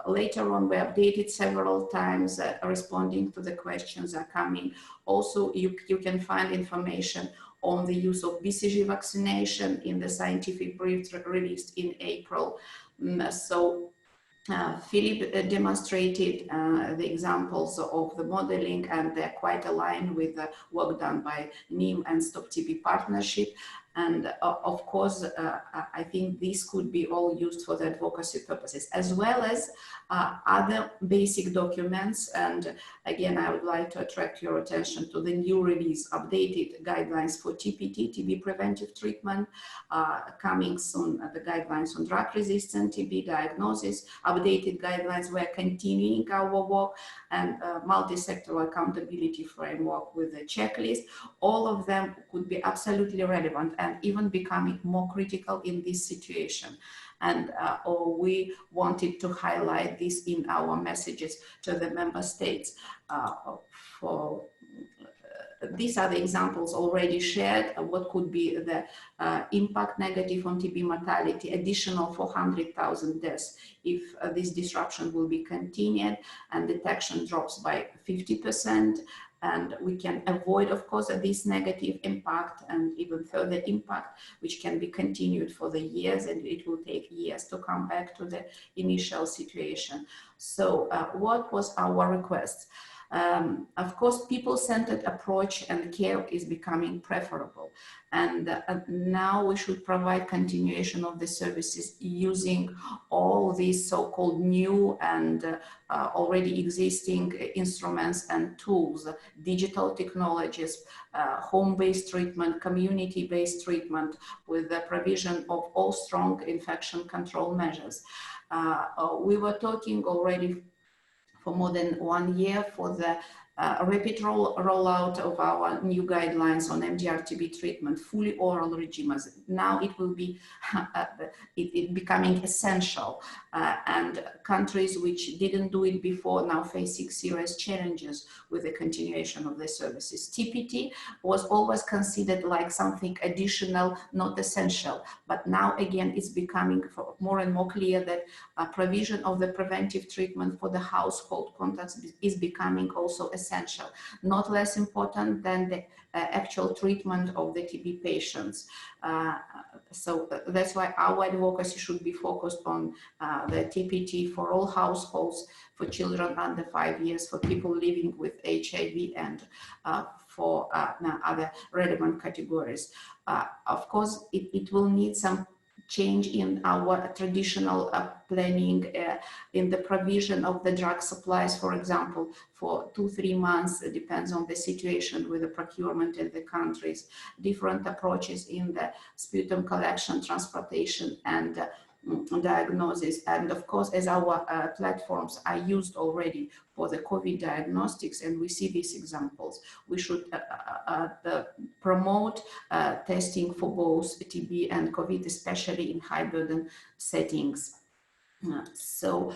D: Later on, we updated several times, responding to the questions are coming. Also, you can find information on the use of BCG vaccination in the scientific brief released in April. Philippe demonstrated the examples of the modeling, and they're quite aligned with the work done by NIM and Stop TB Partnership. And of course, I think this could be all used for the advocacy purposes, as well as other basic documents. And again, I would like to attract your attention to the new release, updated guidelines for TPT, TB preventive treatment, coming soon, the guidelines on drug-resistant TB diagnosis, updated guidelines. We're continuing our work, and multi-sectoral accountability framework with a checklist. All of them could be absolutely relevant and even becoming more critical in this situation. And we wanted to highlight this in our messages to the member states. These are the examples already shared. What could be the impact negative on TB mortality, additional 400,000 deaths if this disruption will be continued and detection drops by 50%. And we can avoid, of course, this negative impact and even further impact, which can be continued for the years, and it will take years to come back to the initial situation. So what was our request? Of course, people-centered approach and care is becoming preferable. And now we should provide continuation of the services using all these so-called new and already existing instruments and tools, digital technologies, home-based treatment, community-based treatment, with the provision of all strong infection control measures. We were talking already for more than 1 year for the rapid rollout of our new guidelines on MDR-TB treatment, fully oral regimes. Now it will be becoming essential, and countries which didn't do it before now facing serious challenges with the continuation of the services. TPT was always considered like something additional, not essential, but now again it's becoming more and more clear that provision of the preventive treatment for the household contacts is becoming also essential, not less important than the actual treatment of the TB patients. So that's why our advocacy should be focused on the TPT for all households, for children under 5 years, for people living with HIV, and for other relevant categories. Of course, it will need some change in our traditional planning in the provision of the drug supplies, for example, for 2-3 months. It depends on the situation with the procurement in the countries, different approaches in the sputum collection, transportation, and diagnosis. And of course, as our platforms are used already for the COVID diagnostics, and we see these examples, we should promote testing for both TB and COVID, especially in high burden settings. So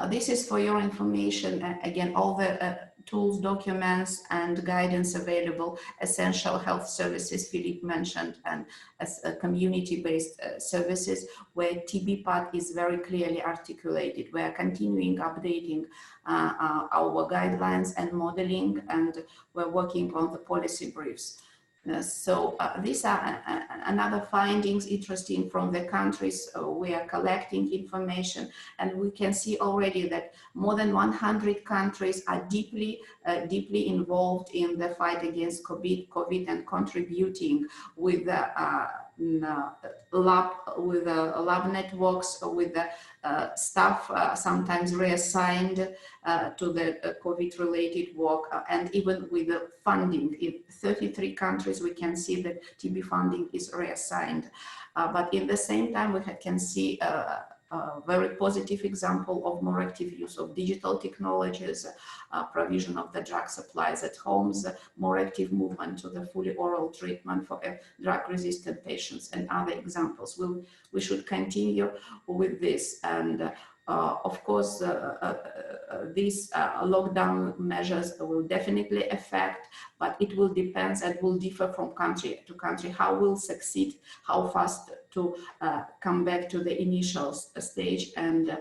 D: this is for your information. Again, all the tools, documents, and guidance available, essential health services Philippe mentioned, and as community-based services where TB part is very clearly articulated. We are continuing updating our guidelines and modeling, and we're working on the policy briefs. These are another findings interesting from the countries. We are collecting information, and we can see already that more than 100 countries are deeply involved in the fight against COVID and contributing with lab networks, with the staff sometimes reassigned to the COVID-related work, and even with the funding. In 33 countries, we can see that TB funding is reassigned. But in the same time, we can see a very positive example of more active use of digital technologies, provision of the drug supplies at homes, more active movement to the fully oral treatment for drug-resistant patients, and other examples. We should continue with this. And of course, these lockdown measures will definitely affect, but it will depend and will differ from country to country how we'll succeed, how fast to come back to the initial stage and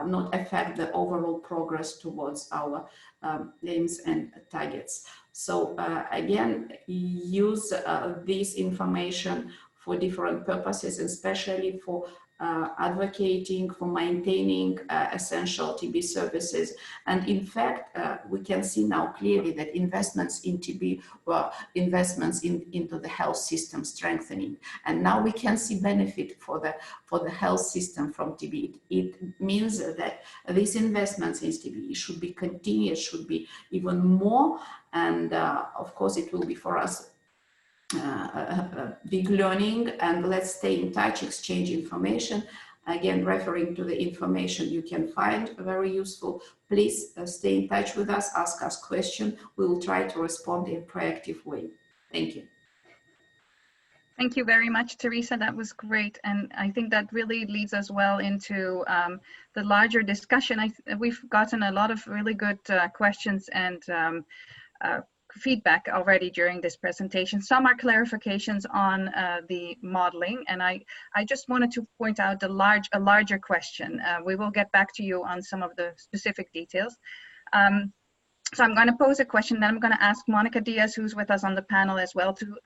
D: not affect the overall progress towards our aims and targets. So again, use this information for different purposes, especially for advocating for maintaining essential TB services. And in fact, we can see now clearly that investments in TB were investments into the health system strengthening. And now we can see benefit for the health system from TB. It means that these investments in TB should be continuous, should be even more. And of course, it will be for us big learning, and let's stay in touch, exchange information. Again, referring to the information you can find very useful. Please stay in touch with us, ask us questions. We will try to respond in a proactive way. Thank you.
A: Thank you very much, Tereza. That was great. And I think that really leads us well into the larger discussion. We've gotten a lot of really good questions and feedback already during this presentation. Some are clarifications on the modeling, and I just wanted to point out a larger question. We will get back to you on some of the specific details. So I'm going to pose a question, then I'm going to ask Monica Diaz, who's with us on the panel as well, to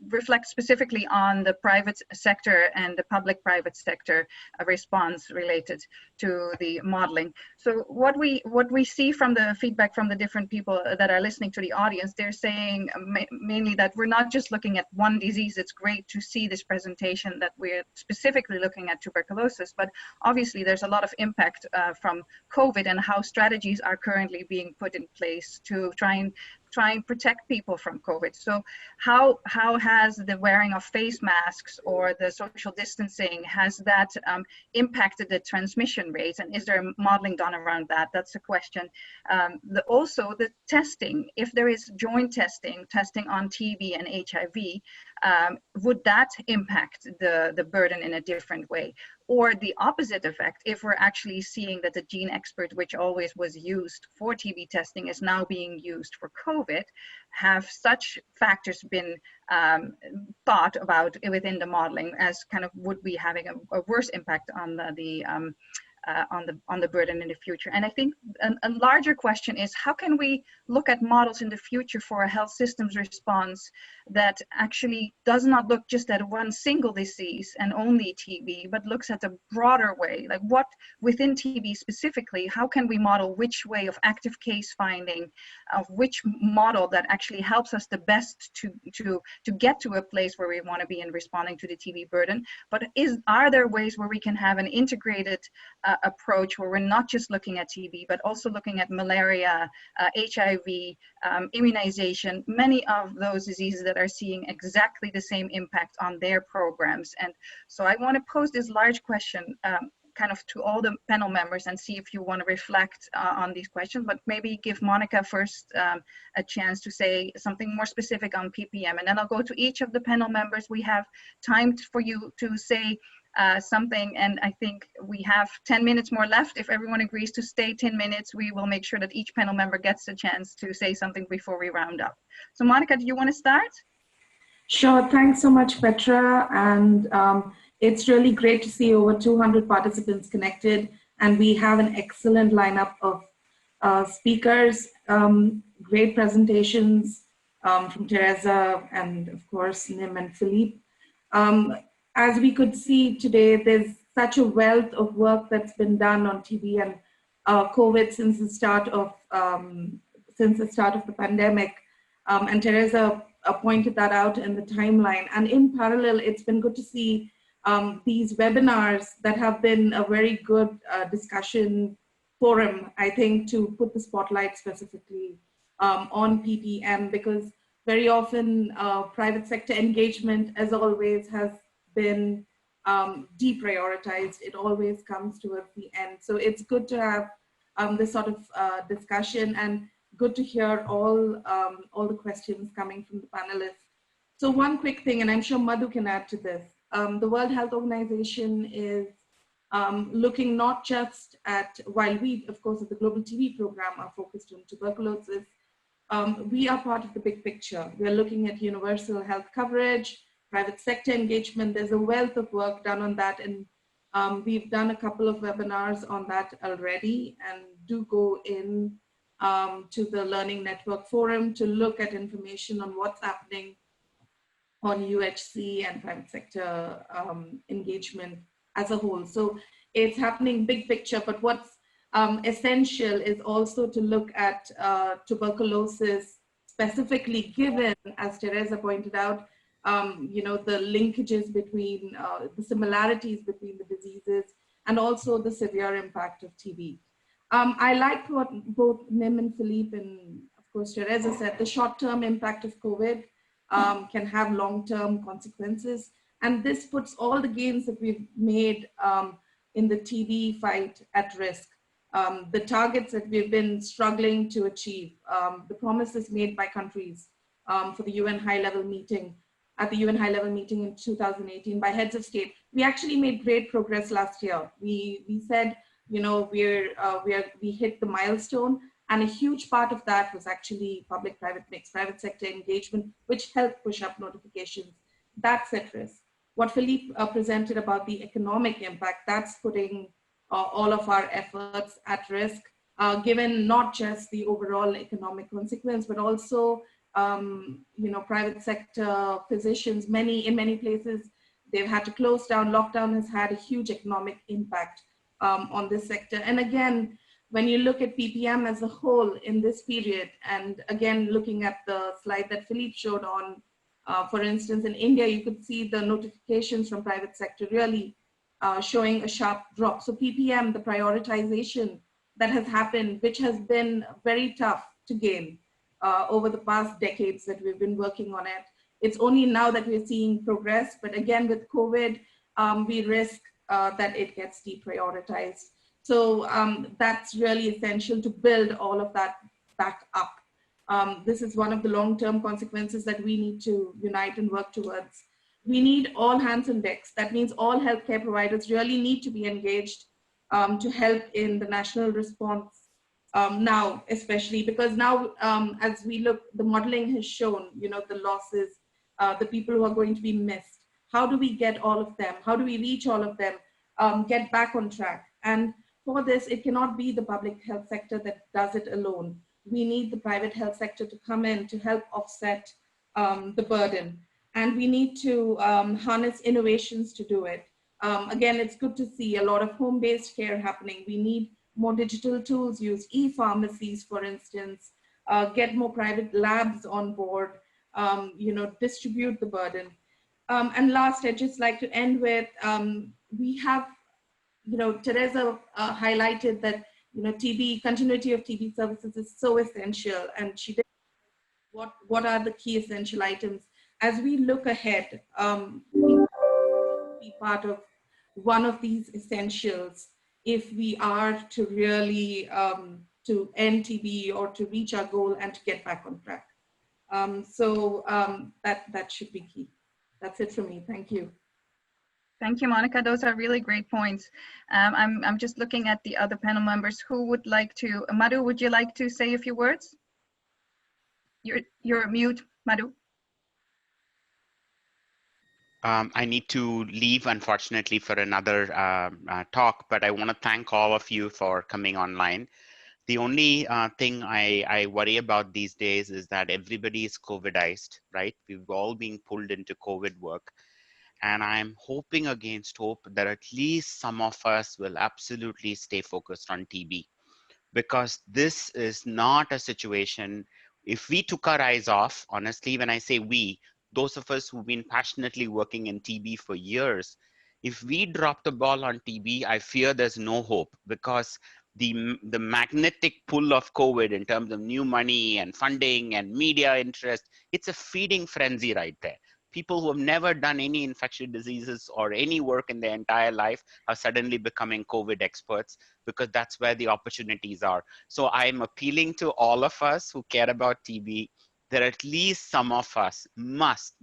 A: reflect specifically on the private sector and the public-private sector response related to the modeling. So what we see from the feedback from the different people that are listening to the audience, they're saying mainly that we're not just looking at one disease. It's great to see this presentation that we're specifically looking at tuberculosis, but obviously there's a lot of impact from COVID and how strategies are currently being put in place to try and protect people from COVID. So how has the wearing of face masks or the social distancing, has that impacted the transmission rates, and is there modeling done around that? That's a question. Also the testing, if there is joint testing on TB and HIV, would that impact the burden in a different way? Or the opposite effect, if we're actually seeing that the gene expert, which always was used for TB testing, is now being used for COVID, have such factors been thought about within the modeling as kind of would be having a worse impact on the burden in the future? And I think a larger question is, how can we look at models in the future for a health systems response that actually does not look just at one single disease and only TB, but looks at a broader way? Like what within TB specifically, how can we model which way of active case finding, of which model that actually helps us the best to get to a place where we want to be in responding to the TB burden? But are there ways where we can have an integrated approach where we're not just looking at TB, but also looking at malaria, HIV, immunization, many of those diseases that are seeing exactly the same impact on their programs? And so I want to pose this large question kind of to all the panel members and see if you want to reflect on these questions, but maybe give Monica first a chance to say something more specific on PPM, and then I'll go to each of the panel members. We have time for you to say something, and I think we have 10 minutes more left. If everyone agrees to stay 10 minutes, we will make sure that each panel member gets a chance to say something before we round up. So Monica, do you want to start?
E: Sure, thanks so much, Petra. And it's really great to see over 200 participants connected, and we have an excellent lineup of speakers, great presentations, from Tereza and of course Nim and Philippe. As we could see today, there's such a wealth of work that's been done on TB and COVID since the start of the pandemic. And Tereza pointed that out in the timeline. And in parallel, it's been good to see these webinars that have been a very good discussion forum, I think, to put the spotlight specifically on PPM, because very often private sector engagement, as always, has been deprioritized. It always comes towards the end. So it's good to have this sort of discussion, and good to hear all the questions coming from the panelists. So one quick thing, and I'm sure Madhu can add to this. The World Health Organization is looking not just at, while we, of course, at the Global TB Program are focused on tuberculosis, we are part of the big picture. We're looking at universal health coverage, private sector engagement. There's a wealth of work done on that, and we've done a couple of webinars on that already, and do go in to the Learning Network Forum to look at information on what's happening on UHC and private sector engagement as a whole. So it's happening big picture, but what's essential is also to look at tuberculosis specifically, given, as Tereza pointed out, you know, the linkages between, the similarities between the diseases, and also the severe impact of TB. I like what both Nim and Philippe and of course Tereza said. The short-term impact of COVID can have long-term consequences, and this puts all the gains that we've made in the TB fight at risk. The targets that we've been struggling to achieve, the promises made by countries for the UN high-level meeting, at the UN high-level meeting in 2018 by heads of state. We actually made great progress last year. We said, you know, we hit the milestone, and a huge part of that was actually public-private mix, private sector engagement, which helped push up notifications. That's at risk. What Philippe presented about the economic impact, that's putting all of our efforts at risk, given not just the overall economic consequence, but also, you know, private sector physicians, in many places, they've had to close down. Lockdown has had a huge economic impact on this sector. And again, when you look at PPM as a whole in this period, and again, looking at the slide that Philippe showed on, for instance, in India, you could see the notifications from private sector really showing a sharp drop. So PPM, the prioritization that has happened, which has been very tough to gain over the past decades that we've been working on it. It's only now that we're seeing progress, but again, with COVID, we risk that it gets deprioritized. So that's really essential to build all of that back up. This is one of the long-term consequences that we need to unite and work towards. We need all hands on decks. That means all healthcare providers really need to be engaged to help in the national response now, especially because now, as we look, the modeling has shown, you know, the losses, the people who are going to be missed. How do we get all of them? How do we reach all of them? Get back on track. And for this, it cannot be the public health sector that does it alone. We need the private health sector to come in to help offset the burden. And we need to harness innovations to do it. Again, it's good to see a lot of home-based care happening. We need more digital tools, use e-pharmacies, for instance, get more private labs on board, you know, distribute the burden. And last, I'd just like to end with, we have, you know, Tereza highlighted that, you know, TB, continuity of TB services is so essential. And she did, what are the key essential items? As we look ahead, we be part of one of these essentials if we are to really to end TB or to reach our goal and to get back on track. That should be key. That's it for me. Thank you.
A: Thank you, Monica. Those are really great points. I'm just looking at the other panel members who would like to. Madhu, would you like to say a few words? You're mute, Madhu.
F: I need to leave, unfortunately, for another talk, but I want to thank all of you for coming online. The only thing I worry about these days is that everybody is COVIDized, right? We've all been pulled into COVID work. And I'm hoping against hope that at least some of us will absolutely stay focused on TB, because this is not a situation. If we took our eyes off, honestly, when I say we, those of us who've been passionately working in TB for years, if we drop the ball on TB, I fear there's no hope, because the magnetic pull of COVID in terms of new money and funding and media interest, it's a feeding frenzy right there. People who have never done any infectious diseases or any work in their entire life are suddenly becoming COVID experts, because that's where the opportunities are. So I'm appealing to all of us who care about TB, that at least some of us must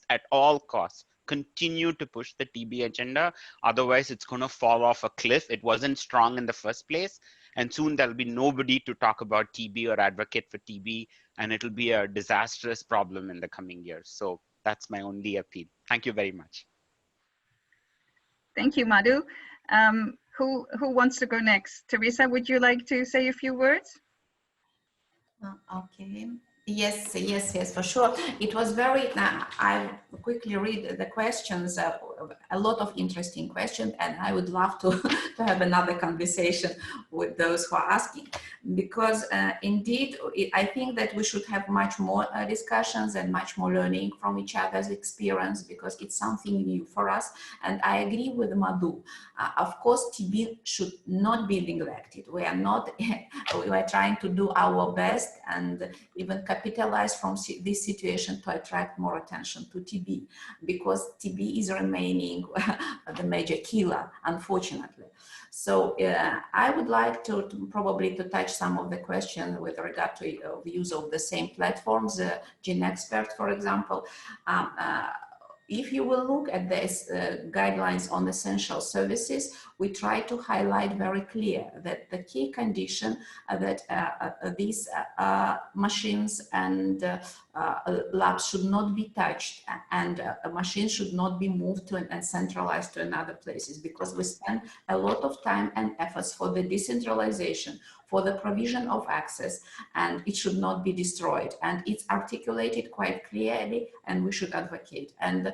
F: at all costs continue to push the TB agenda. Otherwise, it's going to fall off a cliff. It wasn't strong in the first place. And soon there'll be nobody to talk about TB or advocate for TB. And it'll be a disastrous problem in the coming years. So that's my only appeal. Thank you very much.
A: Thank you, Madhu. Who wants to go next? Teresa, would you like to say a few words?
D: Okay. Yes, for sure. It was very, I quickly read the questions, a lot of interesting questions, and I would love to, to have another conversation with those who are asking, because indeed, I think that we should have much more discussions and much more learning from each other's experience, because it's something new for us. And I agree with Madhu. Of course, TB should not be neglected. We are not, we are trying to do our best and even capitalize from this situation to attract more attention to TB, because TB is remaining the major killer, unfortunately. So I would like to probably to touch some of the questions with regard to the use of the same platforms, GeneXpert, for example. If you will look at these guidelines on essential services, we try to highlight very clear that the key condition that these machines and labs should not be touched, and machines should not be moved to and centralized to another places, because we spend a lot of time and efforts for the decentralization, for the provision of access, and it should not be destroyed. And it's articulated quite clearly, and we should advocate. And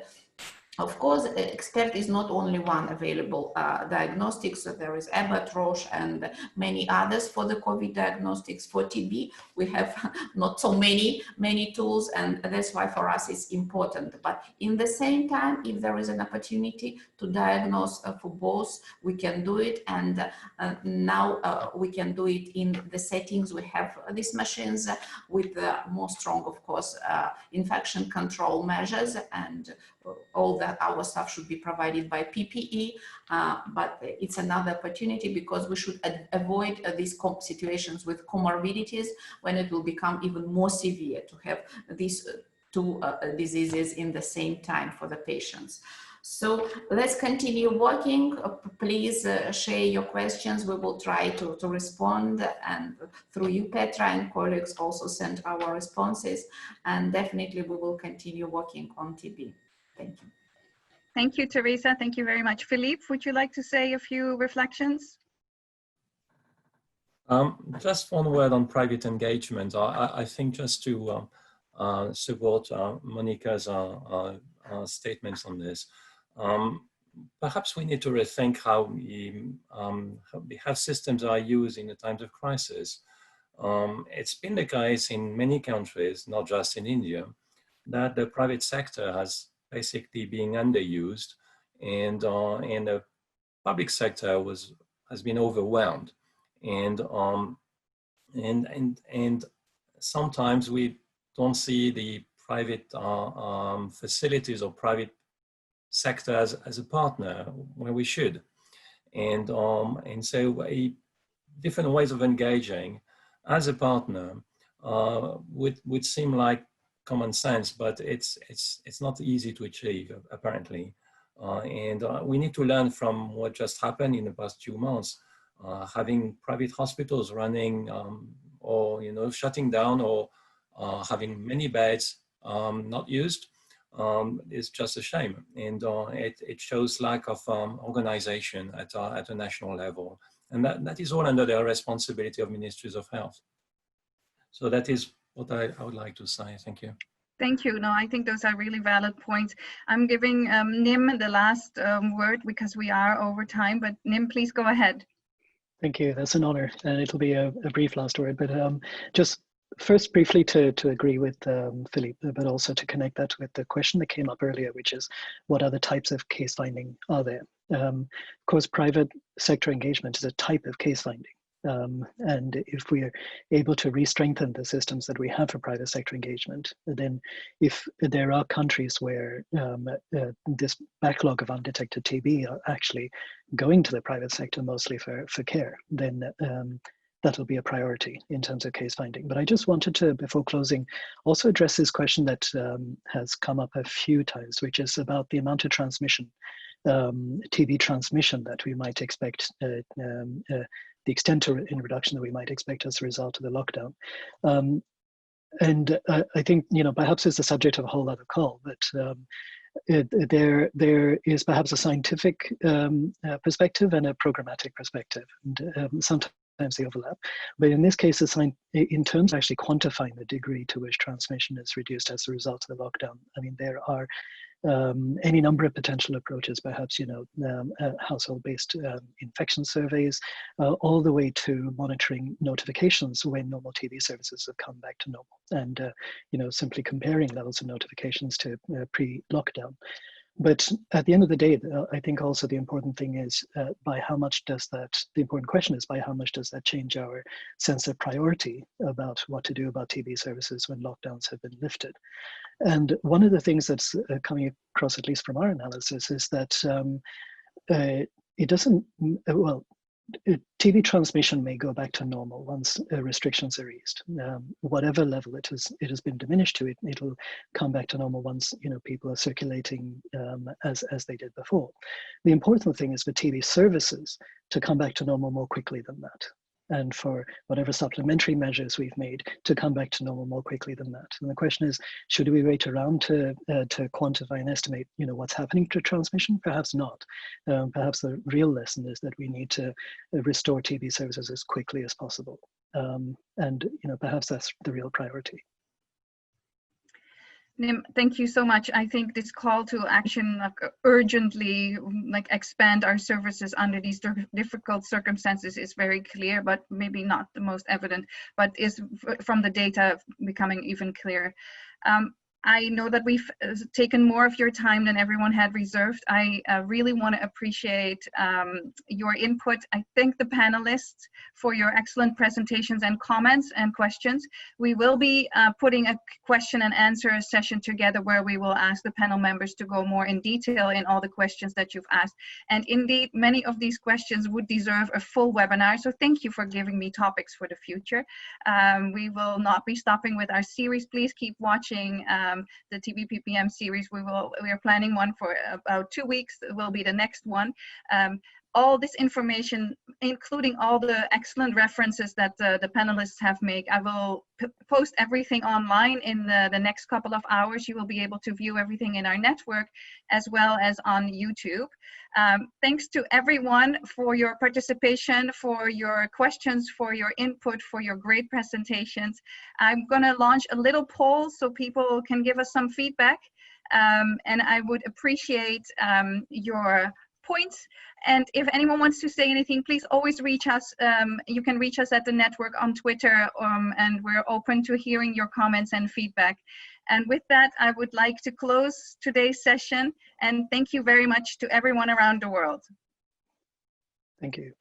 D: of course, Expert is not only one available diagnostics. So there is Abbott, Roche, and many others for the COVID diagnostics. For TB, we have not so many tools, and that's why for us it's important. But in the same time, if there is an opportunity to diagnose for both, we can do it. And now we can do it in the settings. We have these machines with more strong, of course, infection control measures, and all that our stuff should be provided by PPE, but it's another opportunity, because we should avoid these situations with comorbidities, when it will become even more severe to have these two diseases in the same time for the patients. So let's continue working. Please share your questions. We will try to respond, and through you, Petra, and colleagues also send our responses, and definitely we will continue working on TB. Thank you.
A: Thank you, Teresa. Thank you very much. Philippe, would you like to say a few reflections?
C: Just one word on private engagement. I think just to support Monica's statements on this, perhaps we need to rethink how the health systems are used in the times of crisis. It's been the case in many countries, not just in India, that the private sector has basically being underused, and the public sector has been overwhelmed, and sometimes we don't see the private facilities or private sector as a partner where we should, and so different ways of engaging as a partner would seem like common sense, but it's not easy to achieve, apparently. And we need to learn from what just happened in the past few months. Having private hospitals running or shutting down, or having many beds not used is just a shame. And it shows lack of organization at a national level. And that is all under the responsibility of ministries of health. So that is what I would like to say. Thank you.
A: Thank you. No, I think those are really valid points. I'm giving Nim the last word because we are over time, but Nim, please go ahead.
B: Thank you. That's an honor. And it'll be a brief last word, but just first briefly to agree with Philippe, but also to connect that with the question that came up earlier, which is what other types of case finding are there? Of course, private sector engagement is a type of case finding. And if we are able to re-strengthen the systems that we have for private sector engagement, then if there are countries where this backlog of undetected TB are actually going to the private sector mostly for care, then that'll be a priority in terms of case finding. But I just wanted to, before closing, also address this question that has come up a few times, which is about the amount of transmission, TB transmission that we might expect, the extent in reduction that we might expect as a result of the lockdown. And I think, perhaps it's the subject of a whole other call, but there is perhaps a scientific perspective and a programmatic perspective, and sometimes they overlap. But in this case, in terms of actually quantifying the degree to which transmission is reduced as a result of the lockdown, I mean, there are any number of potential approaches, perhaps, household-based infection surveys, all the way to monitoring notifications when normal TB services have come back to normal, and simply comparing levels of notifications to pre-lockdown. But at the end of the day, I think also the important thing is the important question is by how much does that change our sense of priority about what to do about TB services when lockdowns have been lifted. And one of the things that's coming across, at least from our analysis, is that it doesn't, TB transmission may go back to normal once restrictions are eased. Whatever level it has been diminished to, it'll come back to normal once people are circulating as they did before. The important thing is for TB services to come back to normal more quickly than that, and for whatever supplementary measures we've made to come back to normal more quickly than that. And the question is, should we wait around to quantify and estimate, what's happening to transmission? Perhaps not. Perhaps the real lesson is that we need to restore TB services as quickly as possible. And perhaps that's the real priority.
A: Nim, thank you so much. I think this call to action, urgently expand our services under these difficult circumstances, is very clear, but maybe not the most evident, but is from the data becoming even clearer. I know that we've taken more of your time than everyone had reserved. I really want to appreciate your input. I thank the panelists for your excellent presentations and comments and questions. We will be putting a question and answer session together where we will ask the panel members to go more in detail in all the questions that you've asked. And indeed, many of these questions would deserve a full webinar. So thank you for giving me topics for the future. We will not be stopping with our series. Please keep watching the TBPPM series. We are planning one for about 2 weeks. Will be the next one. All this information, including all the excellent references that the panelists have made, I will post everything online in the next couple of hours. You will be able to view everything in our network as well as on YouTube. Thanks to everyone for your participation, for your questions, for your input, for your great presentations. I'm going to launch a little poll so people can give us some feedback, and I would appreciate your points. And if anyone wants to say anything, please always reach us. You can reach us at the network on Twitter, and we're open to hearing your comments and feedback. And with that, I would like to close today's session, and thank you very much to everyone around the world.
B: Thank you.